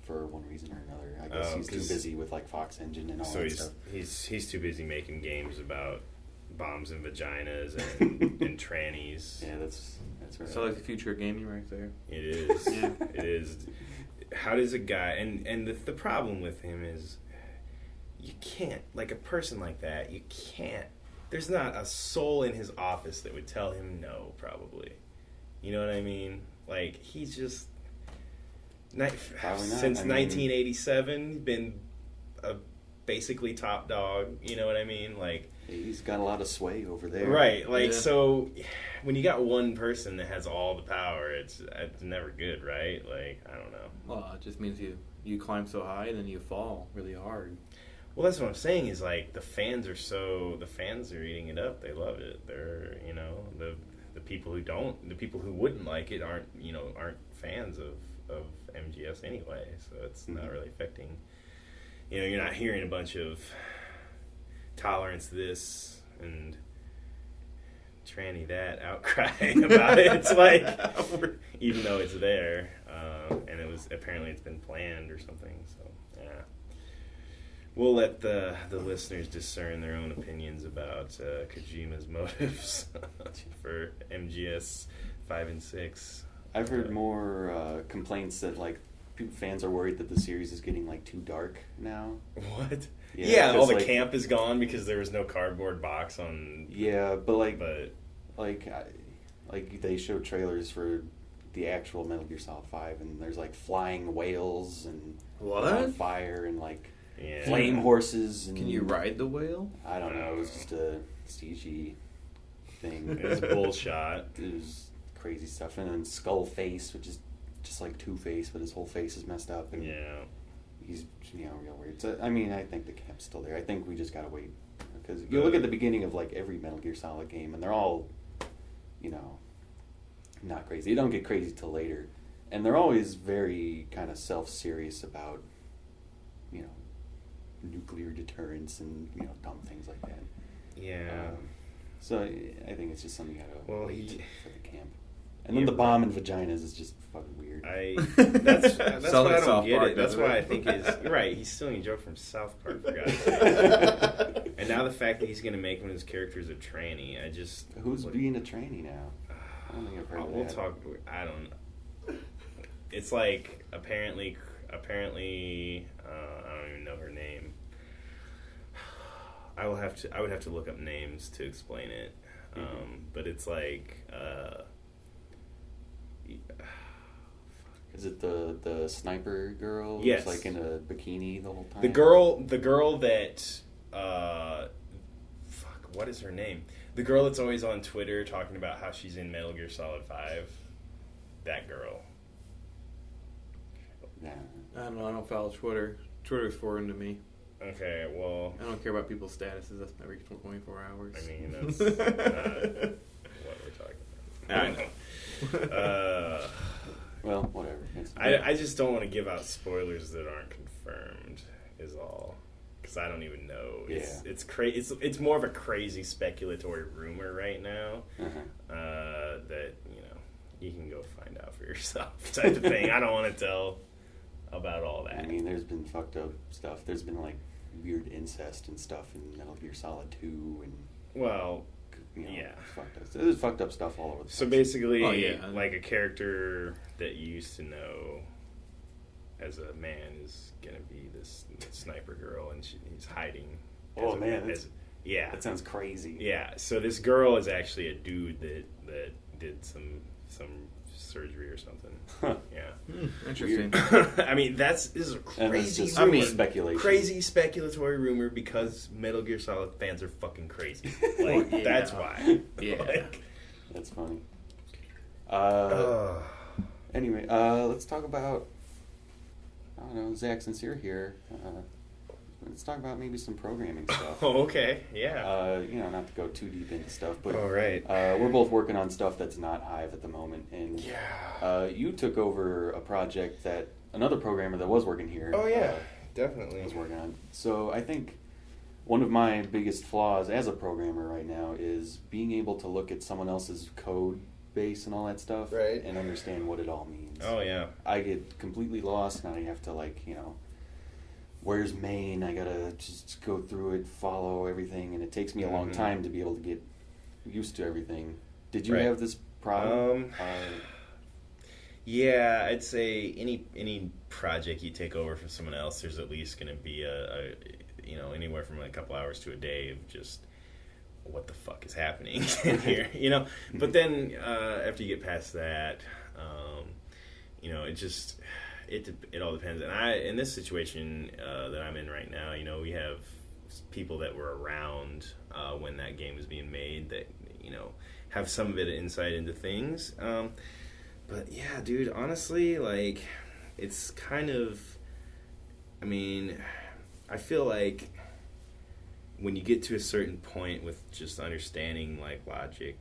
for one reason or another. I guess Oh, he's too 'cause- busy with like Fox Engine and all So that he's, stuff. he's too busy making games about bombs and vaginas and, and trannies. Yeah, that's right. So like the future of gaming right there. It is. Yeah. It is. How does a guy and the problem with him is you can't, like, a person like that, you can't, there's not a soul in his office that would tell him no, probably. You know what I mean? Like, he's just Probably not. since I mean- 1987 been a basically top dog, you know what I mean? Like, He's got a lot of sway over there. right, like, Yeah. so when you got one person that has all the power, it's never good, right? Like, I don't know. Well, it just means you climb so high and then you fall really hard. Well, that's what I'm saying is, like, the fans are eating it up. They love it. They're, you know, the people who wouldn't like it aren't fans of MGS anyway. So it's not really affecting, you're not hearing a bunch of tolerance this and tranny that outcry about it. It's like, even though it's there, and apparently it's been planned or something. So yeah, we'll let the listeners discern their own opinions about Kojima's motives for MGS 5 and 6. I've heard more complaints that like fans are worried that the series is getting like too dark now. What? Yeah, all the like, camp is gone because there was no cardboard box on. Yeah, but they show trailers for the actual Metal Gear Solid 5, and there's like flying whales and on fire and like flame horses. And, can you ride the whale? I don't know. It was just a CG thing. It was bullshit. It was crazy stuff, and then Skull Face, which is just like Two-Face, but his whole face is messed up. And he's real weird. So, I mean, I think the camp's still there. I think we just gotta wait, because you look at the beginning of like every Metal Gear Solid game, and they're all, not crazy. They don't get crazy till later, and they're always very kind of self-serious about, nuclear deterrence and dumb things like that. Yeah. So I think it's just something you gotta wait for the camp. And then the Yeah. bomb and vaginas is just fucking weird. That's Sounds why I like don't South get Park, it. That's doesn't why it? I think you're right. He's stealing a joke from South Park, for God's sake. And now the fact that he's going to make one of his characters a tranny, I just... Who's being a tranny now? I don't think I've heard of We'll that. talk... I don't know. It's like, apparently, I don't even know her name. I would have to look up names to explain it. But it's like... Is it the sniper girl? Yes. Who's like in a bikini the whole time? The girl that, what is her name? The girl that's always on Twitter talking about how she's in Metal Gear Solid 5. That girl. Yeah. I don't know. I don't follow Twitter. Twitter's foreign to me. Okay, well... I don't care about people's statuses. That's every 24 hours. I mean, that's not what we're talking about. I know. Well, whatever. I just don't want to give out spoilers that aren't confirmed, is all. Because I don't even know. It's more of a crazy speculatory rumor right now that, you can go find out for yourself type of thing. I don't want to tell about all that. I mean, there's been fucked up stuff. There's been like weird incest and stuff in Metal Gear Solid 2 and... Well... fucked up. There's fucked up stuff all over the place. So basically, Oh, like a character that you used to know as a man is gonna be this sniper girl, and he's hiding. That sounds crazy. Yeah. So this girl is actually a dude that did some surgery or something. Huh. Yeah. Interesting. I mean, this is a crazy. Speculation. Crazy speculatory rumor because Metal Gear Solid fans are fucking crazy. Like that's why. Yeah. Like, That's funny. Anyway, let's talk about, I don't know, Zach, since you're here, let's talk about maybe some programming stuff. Oh, okay. Yeah. Not to go too deep into stuff, but All right. we're both working on stuff that's not Hive at the moment, and you took over a project that another programmer that was working here Definitely. was working on. So I think one of my biggest flaws as a programmer right now is being able to look at someone else's code base and all that stuff and understand what it all means. Oh, yeah. I get completely lost, and I have to, where's main? I gotta just go through it, follow everything, and it takes me a long time to be able to get used to everything. Did you have this problem? Yeah, I'd say any project you take over from someone else, there's at least going to be a anywhere from a couple hours to a day of just what the fuck is happening in here, But then after you get past that, it all depends. And in this situation that I'm in right now, we have people that were around when that game was being made that have some bit of insight into things. But yeah, dude, honestly, it's kind of, I feel like when you get to a certain point with just understanding logic,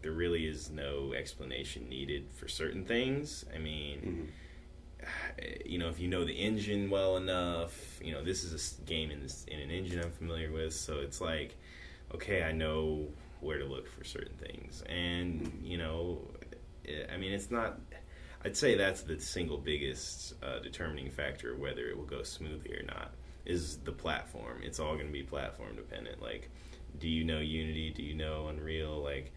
there really is no explanation needed for certain things. If you know the engine well enough, this is a game in an engine I'm familiar with, so it's okay, I know where to look for certain things, and it's not. I'd say that's the single biggest determining factor of whether it will go smoothly or not, is the platform. It's all going to be platform dependent. Like, do you know Unity? Do you know Unreal? Like,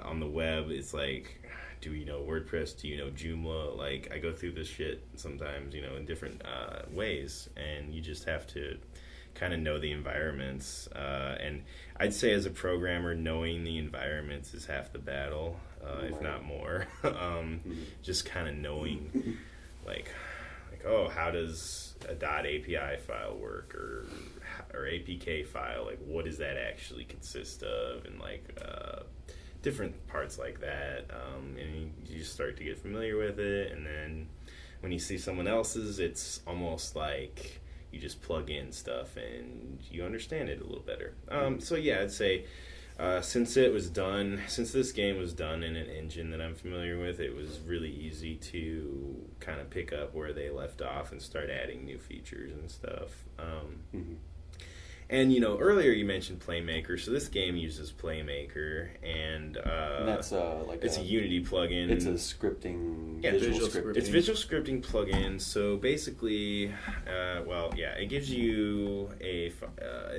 on the web, it's like, do you know WordPress? Do you know Joomla? Like, I go through this shit sometimes, in different ways, and you just have to kind of know the environments. And I'd say as a programmer, knowing the environments is half the battle, if not more. Just kind of knowing, like, oh, how does a .api file work, or APK file? Like, what does that actually consist of? And like different parts like that. And you just start to get familiar with it, and then when you see someone else's, it's almost like you just plug in stuff and you understand it a little better. So yeah, I'd say since this game was done in an engine that I'm familiar with, it was really easy to kind of pick up where they left off and start adding new features and stuff. And earlier you mentioned PlayMaker, so this game uses PlayMaker, and that's it's a Unity plugin. It's a visual scripting. It's visual scripting plugin. So basically, it gives you it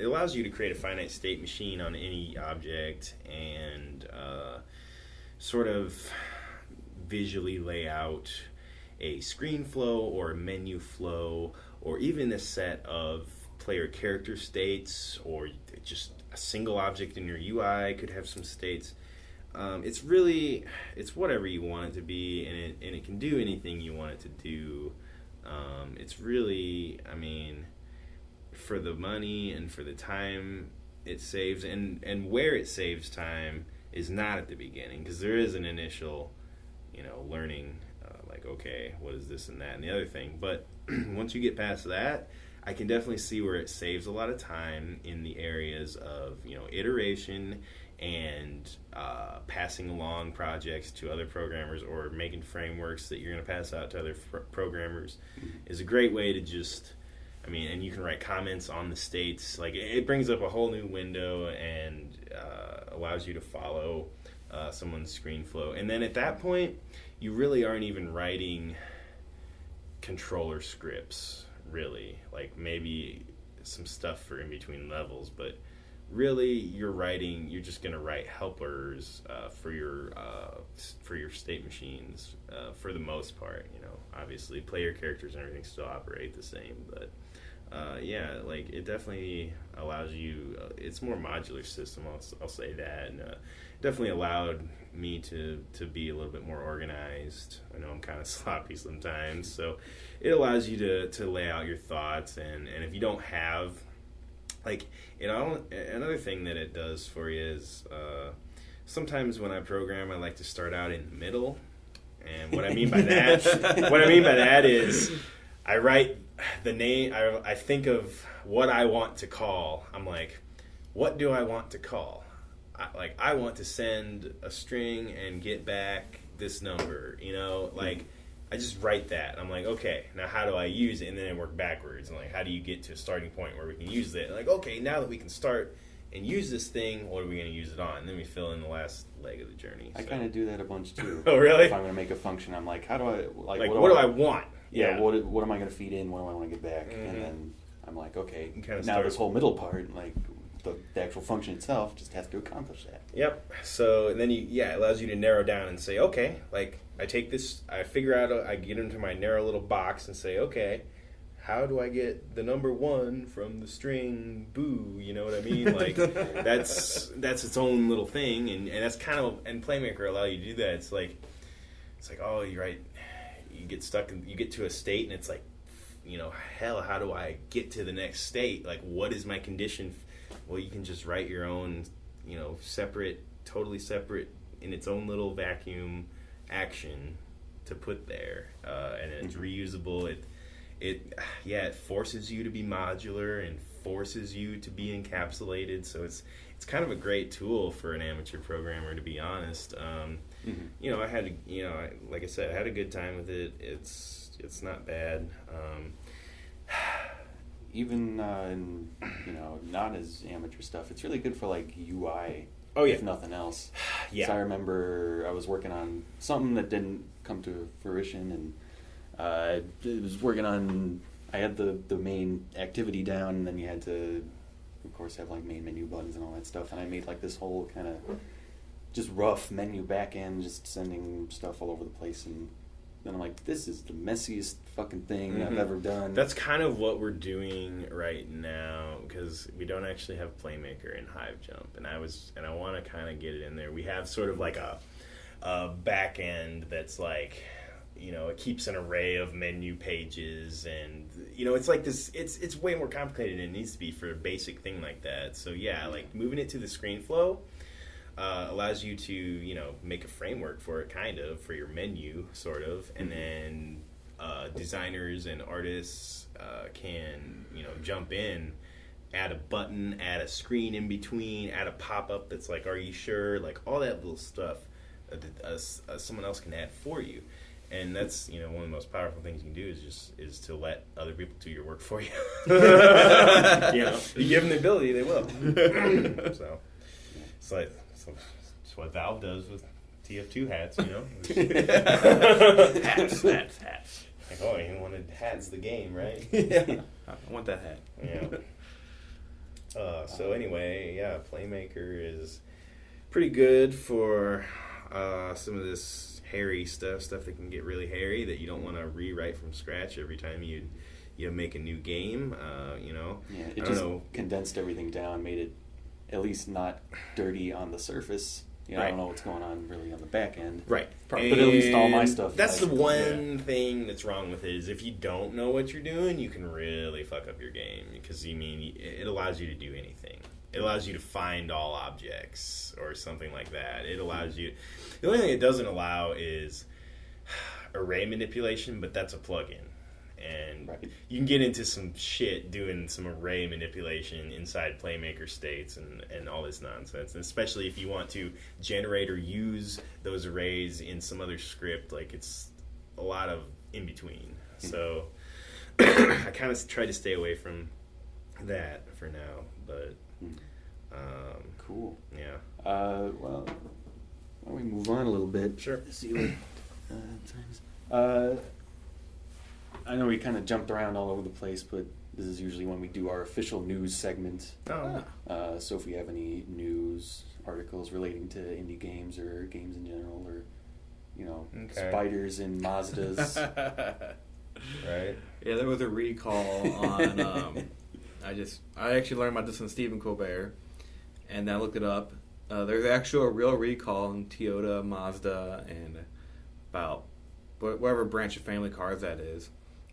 allows you to create a finite state machine on any object, and sort of visually lay out a screen flow or a menu flow, or even a set of player character states, or just a single object in your UI could have some states. It's whatever you want it to be, and it can do anything you want it to do. It's really, for the money and for the time it saves, and where it saves time is not at the beginning, because there is an initial, learning, like, okay, what is this and that and the other thing. But once you get past that, I can definitely see where it saves a lot of time in the areas of, iteration and passing along projects to other programmers, or making frameworks that you're going to pass out to other programmers. Is a great way to just, and you can write comments on the states. Like, it brings up a whole new window and allows you to follow someone's screen flow. And then at that point, you really aren't even writing controller scripts, really. Like, maybe some stuff for in between levels, but really you're just going to write helpers for your state machines for the most part. Obviously player characters and everything still operate the same, but like, it definitely allows you, it's more modular system, I'll say that, and definitely allowed me to be a little bit more organized. I know I'm kind of sloppy sometimes, so it allows you to lay out your thoughts, and if you don't have, like, another thing that it does for you is sometimes when I program, I like to start out in the middle. And what I mean by that I write the name, I think of what I want to call. I'm like, what do I want to call? I want to send a string and get back this number, like, I just write that. I'm like, okay, now how do I use it? And then I work backwards. And like, how do you get to a starting point where we can use it? Like, okay, now that we can start and use this thing, what are we going to use it on? And then we fill in the last leg of the journey. I kind of do that a bunch too. Oh, really? If I'm going to make a function, I'm like, how do I, what do I want? Yeah, what am I going to feed in? What do I want to get back? Mm-hmm. And then I'm like, okay, now this whole middle part, like, the actual function itself just has to accomplish that. Yep. So, and then it allows you to narrow down and say, okay, like, I take this, I figure out, I get into my narrow little box and say, okay, how do I get the number 1 from the string boo? You know what I mean? Like, that's its own little thing, and that's kind of, and PlayMaker allow you to do that. It's like, oh, you're right. You get stuck, you get to a state, and it's like, hell, how do I get to the next state? Like, what is my condition? Well, you can just write your own, totally separate, in its own little vacuum action to put there, and it's reusable. It forces you to be modular and forces you to be encapsulated. So it's kind of a great tool for an amateur programmer, to be honest. I had like I said, I had a good time with it. It's not bad. Even in, not as amateur stuff, it's really good for, like, UI, if nothing else. Yeah. So I remember I was working on something that didn't come to fruition, and I was working on. I had the main activity down, and then you had to, of course, have like main menu buttons and all that stuff. And I made like this whole kind of just rough menu back end, just sending stuff all over the place. And then I'm like, this is the messiest fucking thing I've ever done. That's kind of what we're doing right now, because we don't actually have PlayMaker in Hive Jump, and I want to kind of get it in there. We have sort of like a back end that's like, you know, it keeps an array of menu pages, and you know, it's like this. It's way more complicated than it needs to be for a basic thing like that. So yeah, like moving it to the screen flow allows you to, you know, make a framework for it, kind of, for your menu, sort of, and then designers and artists can, you know, jump in, add a button, add a screen in between, add a pop-up that's like, are you sure? Like all that little stuff someone else can add for you. And that's, you know, one of the most powerful things you can do is to let other people do your work for you. You know, you give them the ability, they will. So it's like it's what Valve does with TF2 hats, you know. hats. Like, oh, you wanted hats the game, right? Yeah, I want that hat. Yeah. So anyway, yeah, PlayMaker is pretty good for some of this hairy stuff that can get really hairy that you don't want to rewrite from scratch every time you make a new game. You know, yeah, it just condensed everything down, made it at least not dirty on the surface. You know, right. I don't know what's going on really on the back end. Right. But at least all my stuff. That's the one thing that's wrong with it, is if you don't know what you're doing, you can really fuck up your game, because it allows you to do anything. It allows you to find all objects or something like that. It allows you... The only thing it doesn't allow is array manipulation, but that's a plugin. And right. You can get into some shit doing some array manipulation inside PlayMaker states and all this nonsense. And especially if you want to generate or use those arrays in some other script, like it's a lot of in between. So I kind of try to stay away from that for now, but... cool. Yeah. Well, why don't we move on a little bit? Sure. See what times. I know we kind of jumped around all over the place, but this is usually when we do our official news segment. Oh. So if we have any news articles relating to indie games or games in general, or you know, spiders in Mazdas. Right. Yeah, there was a recall on. I actually learned about this on Stephen Colbert, and I looked it up. There's actually a real recall on Toyota, Mazda, and about whatever branch of family cars that is.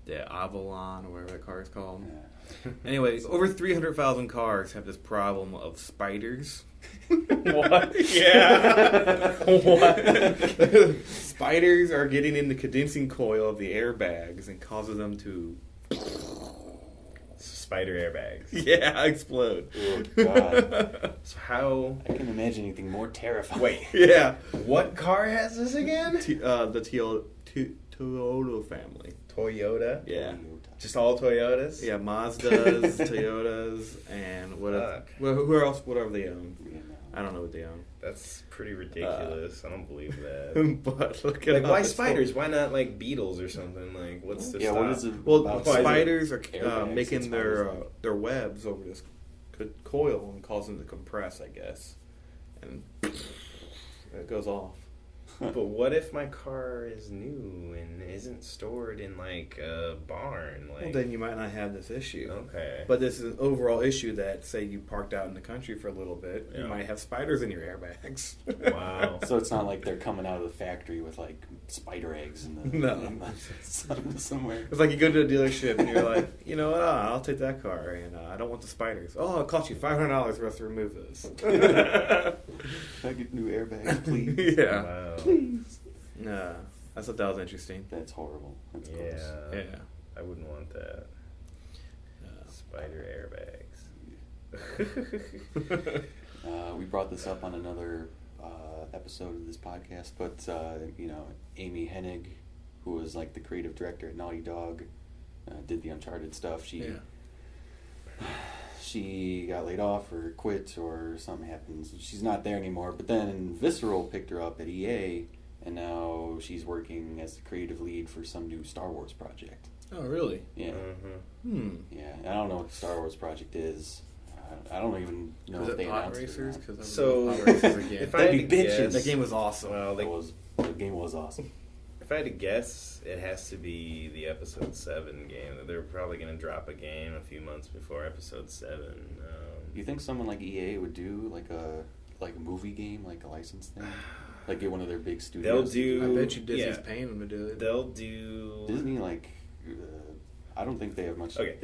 The Avalon, or whatever that car is called. Yeah. Anyway, over 300,000 cars have this problem of spiders. What? Yeah. What? Spiders are getting in the condensing coil of the airbags and causing them to... Spider airbags. Yeah, explode. Oh, God. So how... I can't imagine anything more terrifying. Wait. Yeah. What car has this again? The Toyota family. Toyota? Yeah. Toyota. Just all Toyotas? Yeah, Mazdas, Toyotas, and who else? Whatever they own. I don't know what they own. That's pretty ridiculous. I don't believe that. But look at why spiders? Why not like beetles or something? Like, what's the stop? What is it? Well, about spiders are airbags making and their spiders webs over this coil and cause them to compress, I guess, and it goes off. But what if my car is new and isn't stored in like a barn? Like, Well, then you might not have this issue. Okay. But this is an overall issue that, say, you parked out in the country for a little bit, Yeah. you might have spiders in your airbags. Wow. So it's not like they're coming out of the factory with like spider eggs in the No. somewhere. It's like you go to a dealership and you're like, you know what, I'll take that car, and I don't want the spiders. Oh, it cost you $500 for us to remove this. Can I get new airbags, please? Yeah. Wow. Please. Nah, I thought that was interesting. That's horrible. That's Yeah. gross. Yeah. I wouldn't want that. Spider airbags. We brought this up on another episode of this podcast, but Amy Hennig, who was like the creative director at Naughty Dog, did the Uncharted stuff. She got laid off or quit or something happens. She's not there anymore. But then Visceral picked her up at EA, and now she's working as the creative lead for some new Star Wars project. Oh, really? Yeah. Mm-hmm. Yeah, I don't know what the Star Wars project is. I don't even know Was if it they Pod announced Racers? it or not. So, Pod Racers again. if I That'd had be to bitches. guess, That game was awesome. well, The game was awesome. if I had to guess, it has to be the Episode 7 game. They're probably going to drop a game a few months before Episode 7. You think someone like EA would do like a movie game, like a license thing? Like get one of their big studios? They'll do. I bet you Disney's yeah. paying them to do it. They'll do. Disney, like, I don't think they have much. Okay.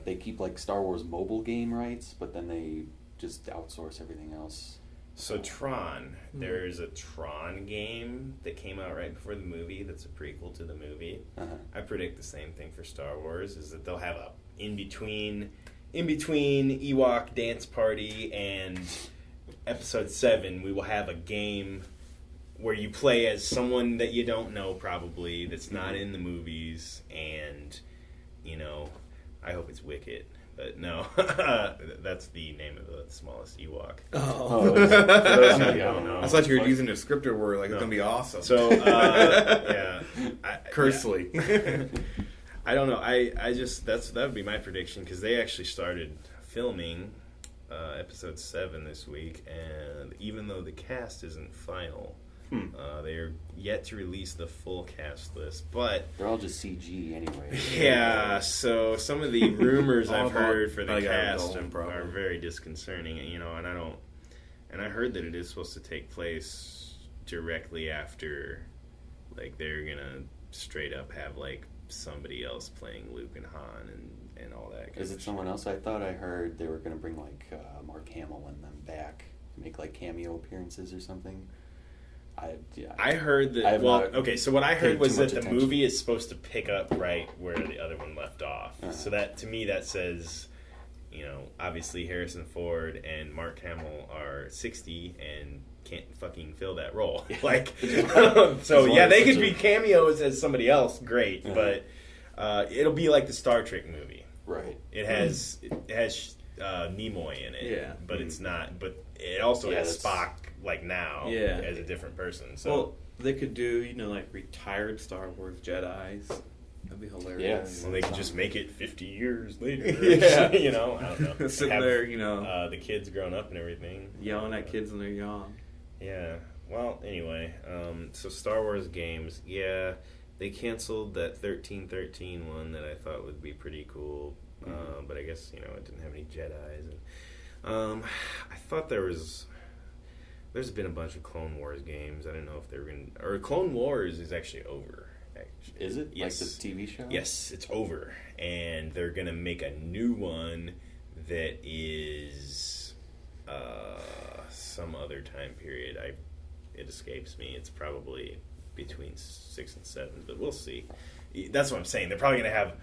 They keep like Star Wars mobile game rights, but then they just outsource everything else. So Tron, there's a Tron game that came out right before the movie. That's a prequel to the movie. Uh-huh. I predict the same thing for Star Wars. Is that they'll have a in between Ewok dance party and Episode 7. We will have a game where you play as someone that you don't know, probably, that's not in the movies, and I hope it's Wicket. But no, that's the name of the smallest Ewok. Oh, For those of you who don't know. I thought you were using a descriptor word like it's going to be awesome. So, yeah. Cursely. I don't know. I just, that would be my prediction, because they actually started filming Episode 7 this week, and even though the cast isn't final, they are yet to release the full cast list, but they're all just CG anyway. yeah. So some of the rumors I've heard for the I gotta cast go home, probably. are very disconcerting. And I heard that it is supposed to take place directly after, like, they're gonna straight up have like somebody else playing Luke and Han and all that. Is it someone else? I thought I heard they were going to bring like Mark Hamill and them back, make like cameo appearances or something. I heard that. I have Well, not okay. So what I heard paid was too that much the attention. movie is supposed to pick up right where the other one left off. Uh-huh. So that, to me, that says, obviously Harrison Ford and Mark Hamill are 60 and can't fucking fill that role. Like, so yeah, they could be cameos as somebody else. Great, Uh-huh. but it'll be like the Star Trek movie. Right. It has Nimoy in it. Yeah. But it's not. But it also Yeah, has that's- Spock like now. Yeah. As a different person. So. Well, they could do, like retired Star Wars Jedis. That'd be hilarious. Well, they could just make it 50 years later. Yeah. I don't know. Sitting Have, there, the kids grown up and everything. yelling at kids when they're young. Yeah. Well, anyway, so Star Wars games, yeah, they canceled that 1313 one that I thought would be pretty cool, but I guess, it didn't have any Jedis. And, I thought there's been a bunch of Clone Wars games. I don't know if they were going to... Or Clone Wars is actually over, actually. Is it? Yes. Like the TV show? Yes, it's over. And they're going to make a new one that is some other time period. It escapes me. It's probably between 6 and 7, but we'll see. That's what I'm saying. They're probably going to have...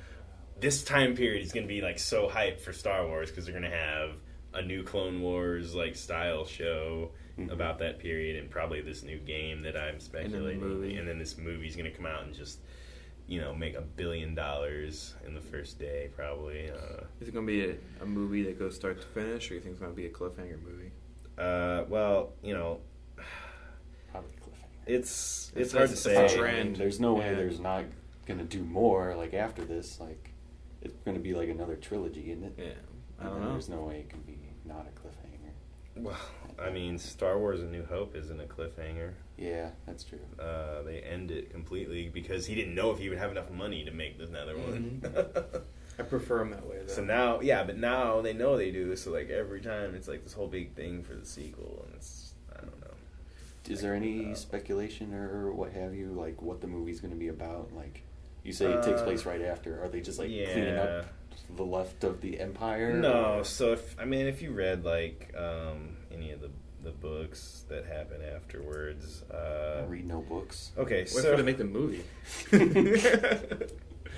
This time period is going to be like so hyped for Star Wars because they're going to have a new Clone Wars like style show about that period, and probably this new game that I'm speculating. And then this movie's going to come out and just, make $1 billion in the first day, probably. Is it going to be a movie that goes start to finish, or you think it's going to be a cliffhanger movie? Well, Probably cliffhanger. it's It's hard to a say. trend. There's no way Yeah. there's not going to do more, like, after this. Like, it's going to be like another trilogy, isn't it? Yeah. I And don't then know. There's no way it can be not a cliffhanger. Well, I mean, Star Wars A New Hope isn't a cliffhanger. Yeah, that's true. They end it completely because he didn't know if he would have enough money to make another one. I prefer them that way, though. So now, but now they know they do. So like every time, it's like this whole big thing for the sequel, and it's, I don't know. Is there any speculation or what have you, like what the movie's going to be about? Like, you say it takes place right after. Are they just like cleaning up the left of the Empire? No. or- So if you read like any of the books that happen afterwards, I read no books. okay, What so if they make the movie?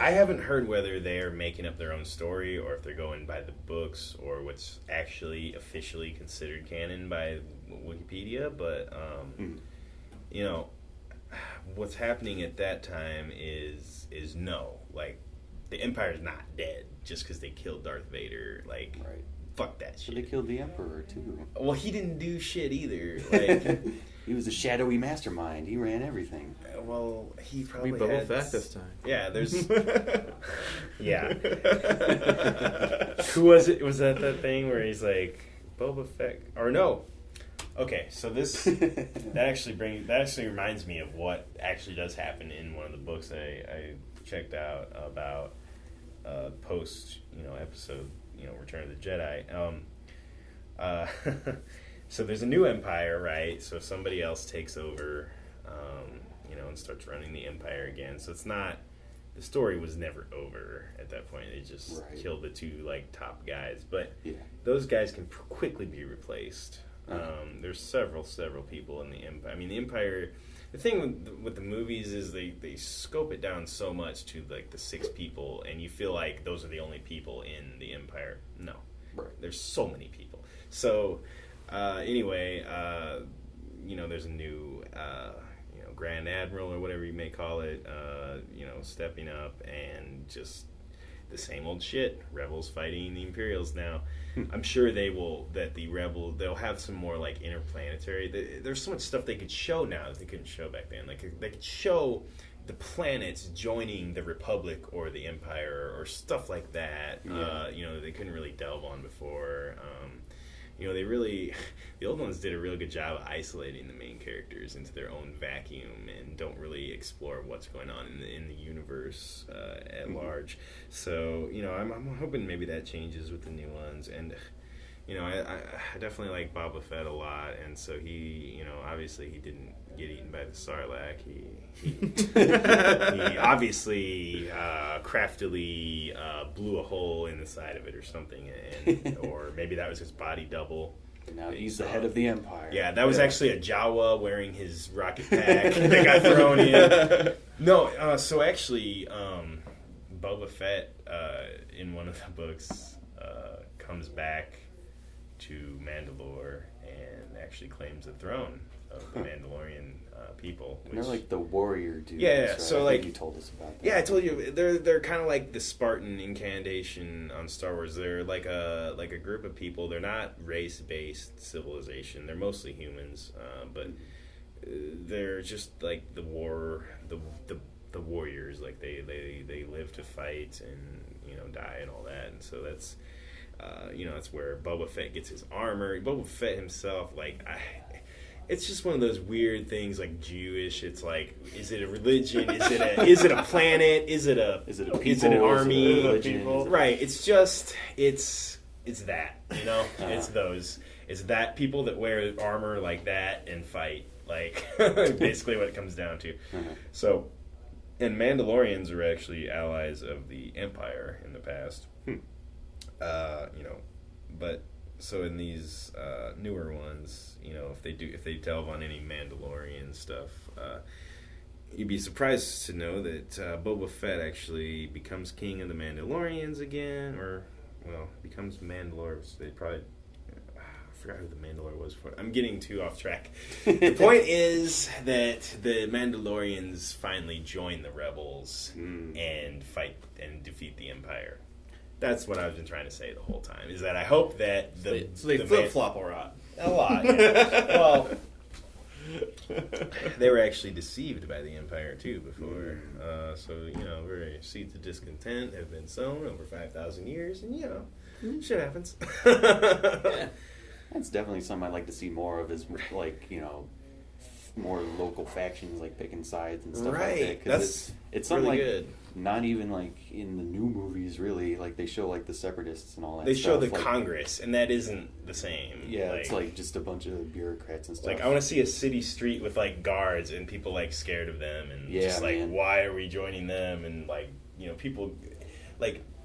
I haven't heard whether they're making up their own story or if they're going by the books or what's actually officially considered canon by Wikipedia, but what's happening at that time is no, like the Empire's not dead just because they killed Darth Vader. Like, Right. fuck that So shit. they killed the Emperor too. Well, he didn't do shit either. Like, He was a shadowy mastermind. He ran everything. Well, he probably We Boba had Fett this time. Yeah, there's. Yeah. Who was it? Was that thing where he's like Boba Fett? Or no? Okay, so that actually reminds me of what actually does happen in one of the books I checked out about post episode Return of the Jedi. So there's a new empire, right? So somebody else takes over, and starts running the empire again. So it's not, the story was never over at that point. They just killed the two top guys, but those guys can quickly be replaced. There's several people in the empire. I mean, the empire. The thing with the movies is they scope it down so much to the 6 people, and you feel like those are the only people in the empire. No, there's so many people. So anyway, there's a new Grand Admiral or whatever you may call it, stepping up, and just the same old shit. Rebels fighting the Imperials now. I'm sure they'll have some more interplanetary. There's so much stuff they could show now that they couldn't show back then. They could show the planets joining the Republic or the Empire or stuff like that. They couldn't really delve on before. The old ones did a real good job of isolating the main characters into their own vacuum and don't really explore what's going on in the universe at large. So, I'm hoping maybe that changes with the new ones. And, I definitely like Boba Fett a lot. And so he, obviously he didn't get eaten by the Sarlacc. He obviously craftily blew a hole in the side of it or something, or maybe that was his body double. And now he's the head of the Empire. Yeah, that was actually a Jawa wearing his rocket pack that got thrown in. No, so actually, Boba Fett in one of the books comes back to Mandalore and actually claims the throne of the Mandalorian people. They're like the warrior dudes. Yeah, right? so I think you told us about that. Yeah, I told you they're kind of like the Spartan incantation on Star Wars. They're like a group of people. They're not race-based civilization. They're mostly humans, but they're just like the warriors. Like they live to fight and die and all that. And so that's that's where Boba Fett gets his armor. Boba Fett himself, it's just one of those weird things, Jewish. It's is it a religion? Is it a planet? Is it an army? Is it a religion? Right. It's just it's that, It's those. It's that people that wear armor like that and fight. Basically what it comes down to. So, and Mandalorians are actually allies of the Empire in the past. But so in these newer ones, if they delve on any Mandalorian stuff, you'd be surprised to know that Boba Fett actually becomes king of the Mandalorians again, becomes Mandalore. They probably I forgot who the Mandalore was for. I'm getting too off track. The point is that the Mandalorians finally join the rebels and fight and defeat the Empire. That's what I've been trying to say the whole time, is that I hope that they flip-flop a lot. A lot, yeah. Well, they were actually deceived by the Empire, too, before. Very seeds of discontent have been sown over 5,000 years, and, shit happens. Yeah. That's definitely something I'd like to see more of, is more local factions, picking sides and stuff like that. Because it's something really good. Not even in the new movies, really. They show the separatists and all that. They show stuff. the Congress, and that isn't the same. Yeah, it's just a bunch of bureaucrats and stuff. I want to see a city street with guards and people scared of them, and why are we joining them? And people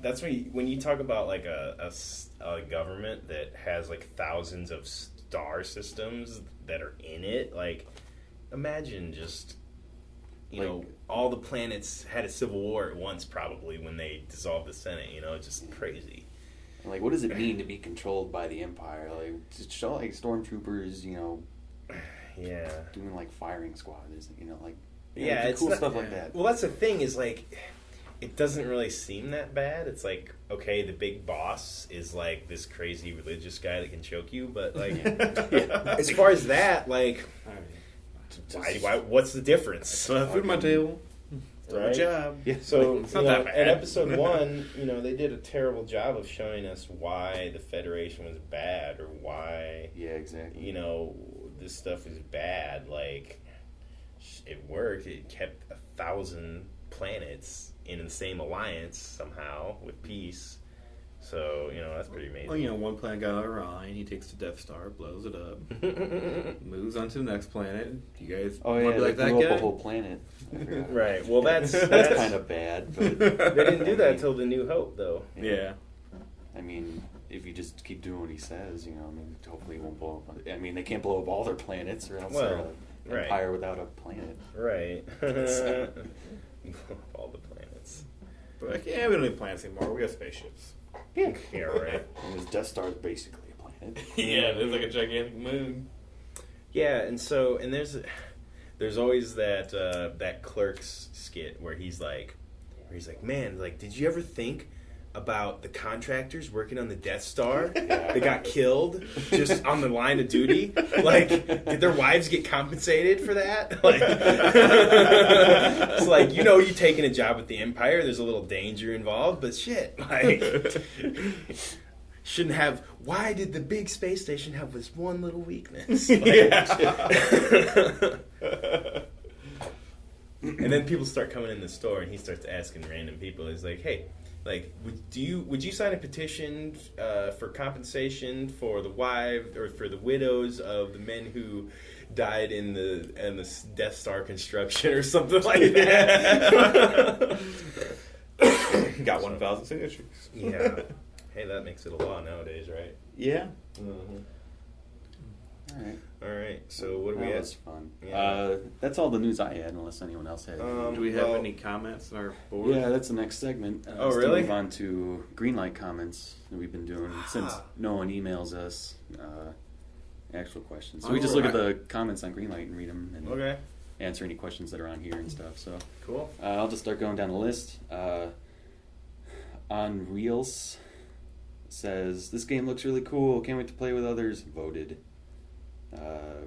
that's when you talk about a government that has thousands of star systems that are in it. Imagine just all the planets had a civil war at once, probably, when they dissolved the Senate. Just crazy. What does it mean to be controlled by the Empire? To show stormtroopers, yeah, doing firing squad, isn't it's cool not, stuff like that. Well, that's the thing is it doesn't really seem that bad. It's okay, the big boss is this crazy religious guy that can choke you, but as far as that, What's the difference? So I have food on my table. Still a job. Yeah. So It's not that bad. in episode 1, they did a terrible job of showing us why the Federation was bad or why Yeah, exactly. this stuff is bad. Like, it worked. It kept 1,000 planets in the same alliance somehow with peace. So, that's pretty amazing. Well, one planet got awry, he takes the Death Star, blows it up, moves on to the next planet. You guys Oh want yeah, to be like they that blew up guy? a whole planet. I forgot. Right. Well, that's Kind of bad, but They didn't do that until The New Hope, though. Yeah. I mean, if you just keep doing what he says, hopefully it won't blow up. I mean, they can't blow up all their planets, or else they're an right. empire without a planet. Right. All the planets. But we don't need planets anymore. We got spaceships. Yeah. Yeah, right. And this Death Star is basically a planet. Yeah, there's like a gigantic moon. Yeah, and there's always that Clerks skit where he's like, man, like, did you ever think about the contractors working on the Death Star that got killed just on the line of duty? Like, did their wives get compensated for that? Like, it's like, you taking a job with the Empire, there's a little danger involved, but shit, like, shouldn't have. Why did the big space station have this one little weakness? Like, and then people start coming in the store, and he starts asking random people. He's like, "Hey, like, would you sign a petition for compensation for the wives or for the widows of the men who died in the Death Star construction or something like that?" Got 1,000 signatures. Yeah. Hey, that makes it a law nowadays, right? Yeah. Mm-hmm. All All right. So what do we that have? was fun. Yeah. That's all the news I had, unless anyone else had. Do we have any comments on our board? Yeah, that's the next segment. Oh, To really? move on to Greenlight comments that we've been doing since no one emails us actual questions. So we just look at the comments on Greenlight and read them and Okay. answer any questions that are on here and stuff. So Cool. I'll just start going down the list. On Reels says, "This game looks really cool. Can't wait to play with others." Voted,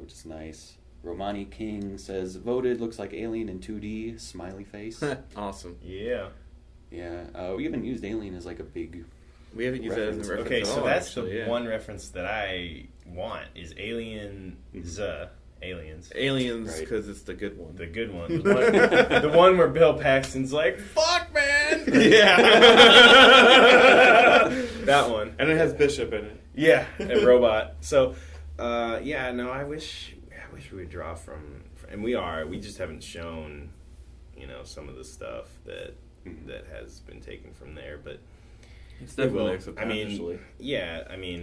which is nice. Romani King says, "Voted. Looks like Alien in 2D." Smiley face. Awesome. Yeah. Yeah, we haven't used Alien as like a big. We haven't used that as a reference Okay, at so all, that's actually, the yeah. one reference that I want is Aliens. Aliens. Aliens, Right. because it's the good one. The good one. The one where Bill Paxton's like, "Fuck, man!" Yeah. That one. And it has Bishop in it. Yeah, a robot. So, I wish we would draw from, and we just haven't shown, some of the stuff that has been taken from there, but It's we will. definitely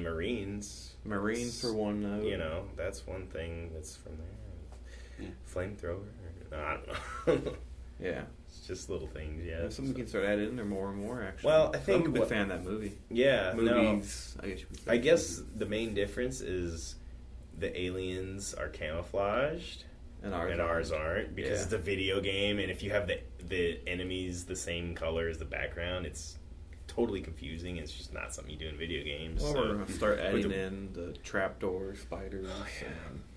Marines. Marines for one note. That's one thing that's from there. Yeah. Flamethrower. I don't know. Yeah. It's just little things, yeah. There's something we can start adding in there more and more, actually. Well, I think I'm a big fan of that movie. Yeah, Movies, no. I guess you could say. I guess the main difference is the aliens are camouflaged And ours aren't because Yeah. it's a video game, and if you have the enemies the same color as the background, it's totally confusing. It's just not something you do in video games. Well, so. we're going to start adding the- in the trapdoor spiders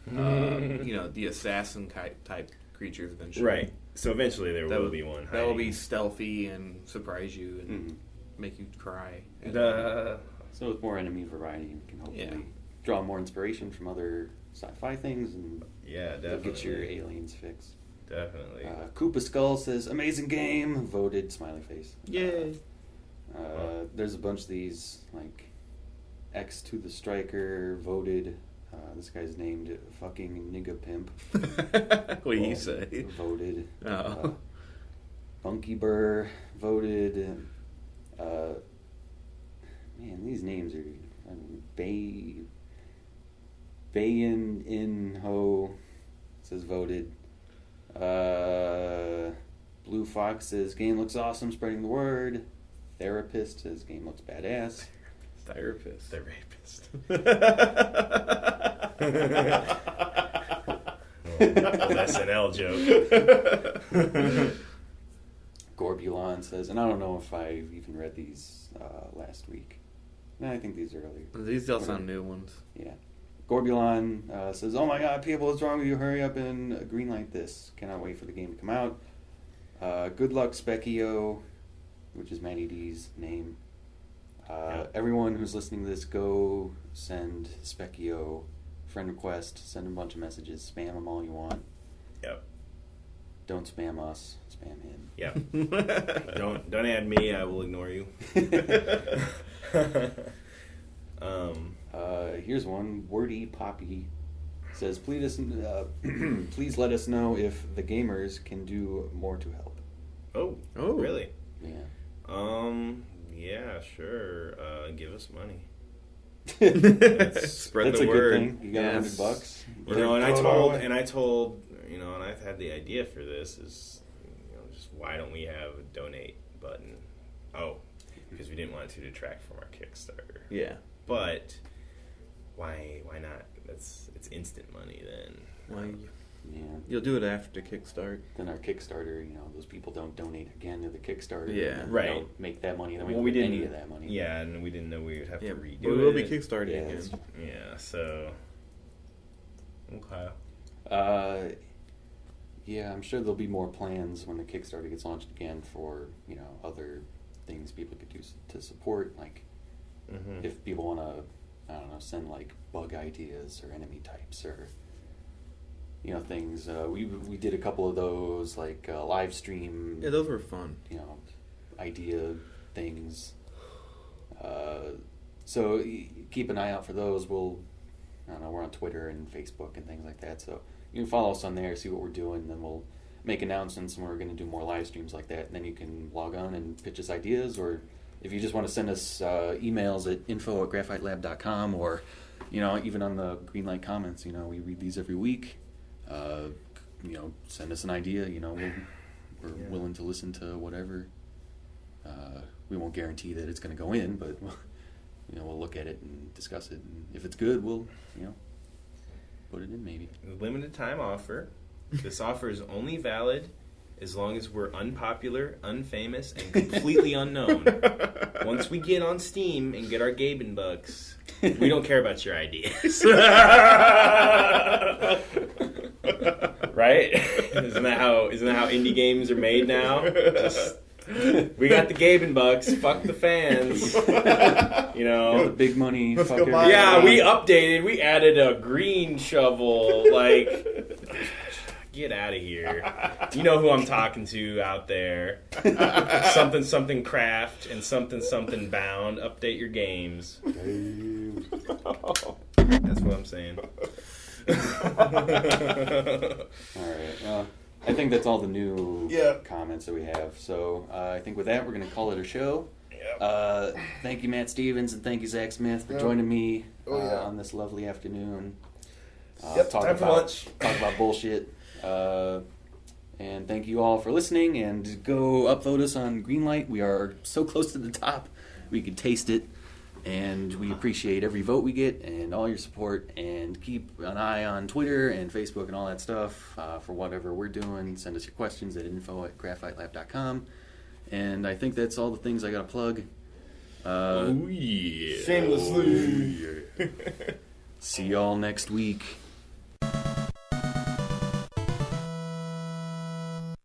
and, the assassin type creatures eventually. Right. So eventually there will be one. That will be hiding. stealthy and surprise you and make you cry. And, The- So with more enemy variety, we can hopefully Yeah. draw more inspiration from other sci-fi things and yeah, you'll definitely. get your aliens fixed. Definitely. Koopa Skull says, "Amazing game." Voted, smiley face. Yay. There's a bunch of these, like X to the Striker voted. This guy's named fucking nigga pimp. What do you say? Voted. Oh. Bunky Burr voted. Man, these names are Bayan In Ho says voted. Blue Fox says game looks awesome, spreading the word. Therapist says game looks badass. Therapist. The rapist. Old SNL joke. Gorbulon says, and I don't know if I even read these last week. No, I think these are earlier. These all sound new ones. Yeah. Gorbulon says, "Oh my God, people, what's wrong with you? Hurry up and greenlight this. Cannot wait for the game to come out." Good luck, Specchio, which is Matty D's name. Everyone who's listening to this, go send Specchio friend request. Send him a bunch of messages. Spam him all you want. Yep. Don't spam us. Spam him. Yep. Don't add me. I will ignore you. Here's one. Wordy Poppy says, please let us know if the gamers can do more to help. Oh, really? Yeah. Yeah, sure. Give us money. Spread That's the a word. good thing. You got $100. You know, and I told, you know, and I've had the idea for this is, you know, just why don't we have a donate button? Oh, because we didn't want it to detract from our Kickstarter. Yeah. But why not? It's instant money then. Well, Yeah. you'll do it after Kickstart. Then our Kickstarter, you know, those people don't donate again to the Kickstarter. Yeah. and Right. They don't make that money. They Well, don't we make any didn't- of that money. Yeah, and we didn't know we would have Yeah, to redo but we will be it. Kickstarting Yeah, again. that's- Yeah, so okay. Yeah, I'm sure there'll be more plans when the Kickstarter gets launched again for, you know, other things people could do to support. Like, Mm-hmm. if people want to, I don't know, send like bug ideas or enemy types or, you know, things. We did a couple of those, like live stream. Yeah, those were fun. You know, idea things. So keep an eye out for those. I don't know, we're on Twitter and Facebook and things like that. So you can follow us on there, see what we're doing, and then we'll make announcements when we're going to do more live streams like that. And then you can log on and pitch us ideas, or if you just want to send us emails at info@graphitelab.com, or, you know, even on the Greenlight comments, you know, we read these every week. You know, send us an idea, you know, we're willing to listen to whatever. We won't guarantee that it's going to go in, but, you know, we'll look at it and discuss it. And if it's good, we'll, you know, put it in maybe. Limited time offer. This offer is only valid as long as we're unpopular, unfamous, and completely unknown. Once we get on Steam and get our Gaben bucks, we don't care about your ideas. Right? Isn't that how indie games are made now? Just, we got the Gaben bucks. Fuck the fans. You know. The big money. Let's Fuck go buy everybody. Yeah, we updated. We added a green shovel. Like, get out of here. You know who I'm talking to out there. Something craft and something bound. Update your games. That's what I'm saying. All right. Well, I think that's all the new comments that we have. So I think with that, we're going to call it a show. Yep. Thank you, Matt Stevens, and thank you, Zack Smith, for joining me on this lovely afternoon. Time for lunch. Talk about bullshit. And thank you all for listening, and go upvote us on Greenlight. We are so close to the top. We can taste it. And we appreciate every vote we get and all your support. And keep an eye on Twitter and Facebook and all that stuff for whatever we're doing. Send us your questions at info@graphitelab.com. And I think that's all the things I got to plug. Yeah. Shamelessly. See y'all next week.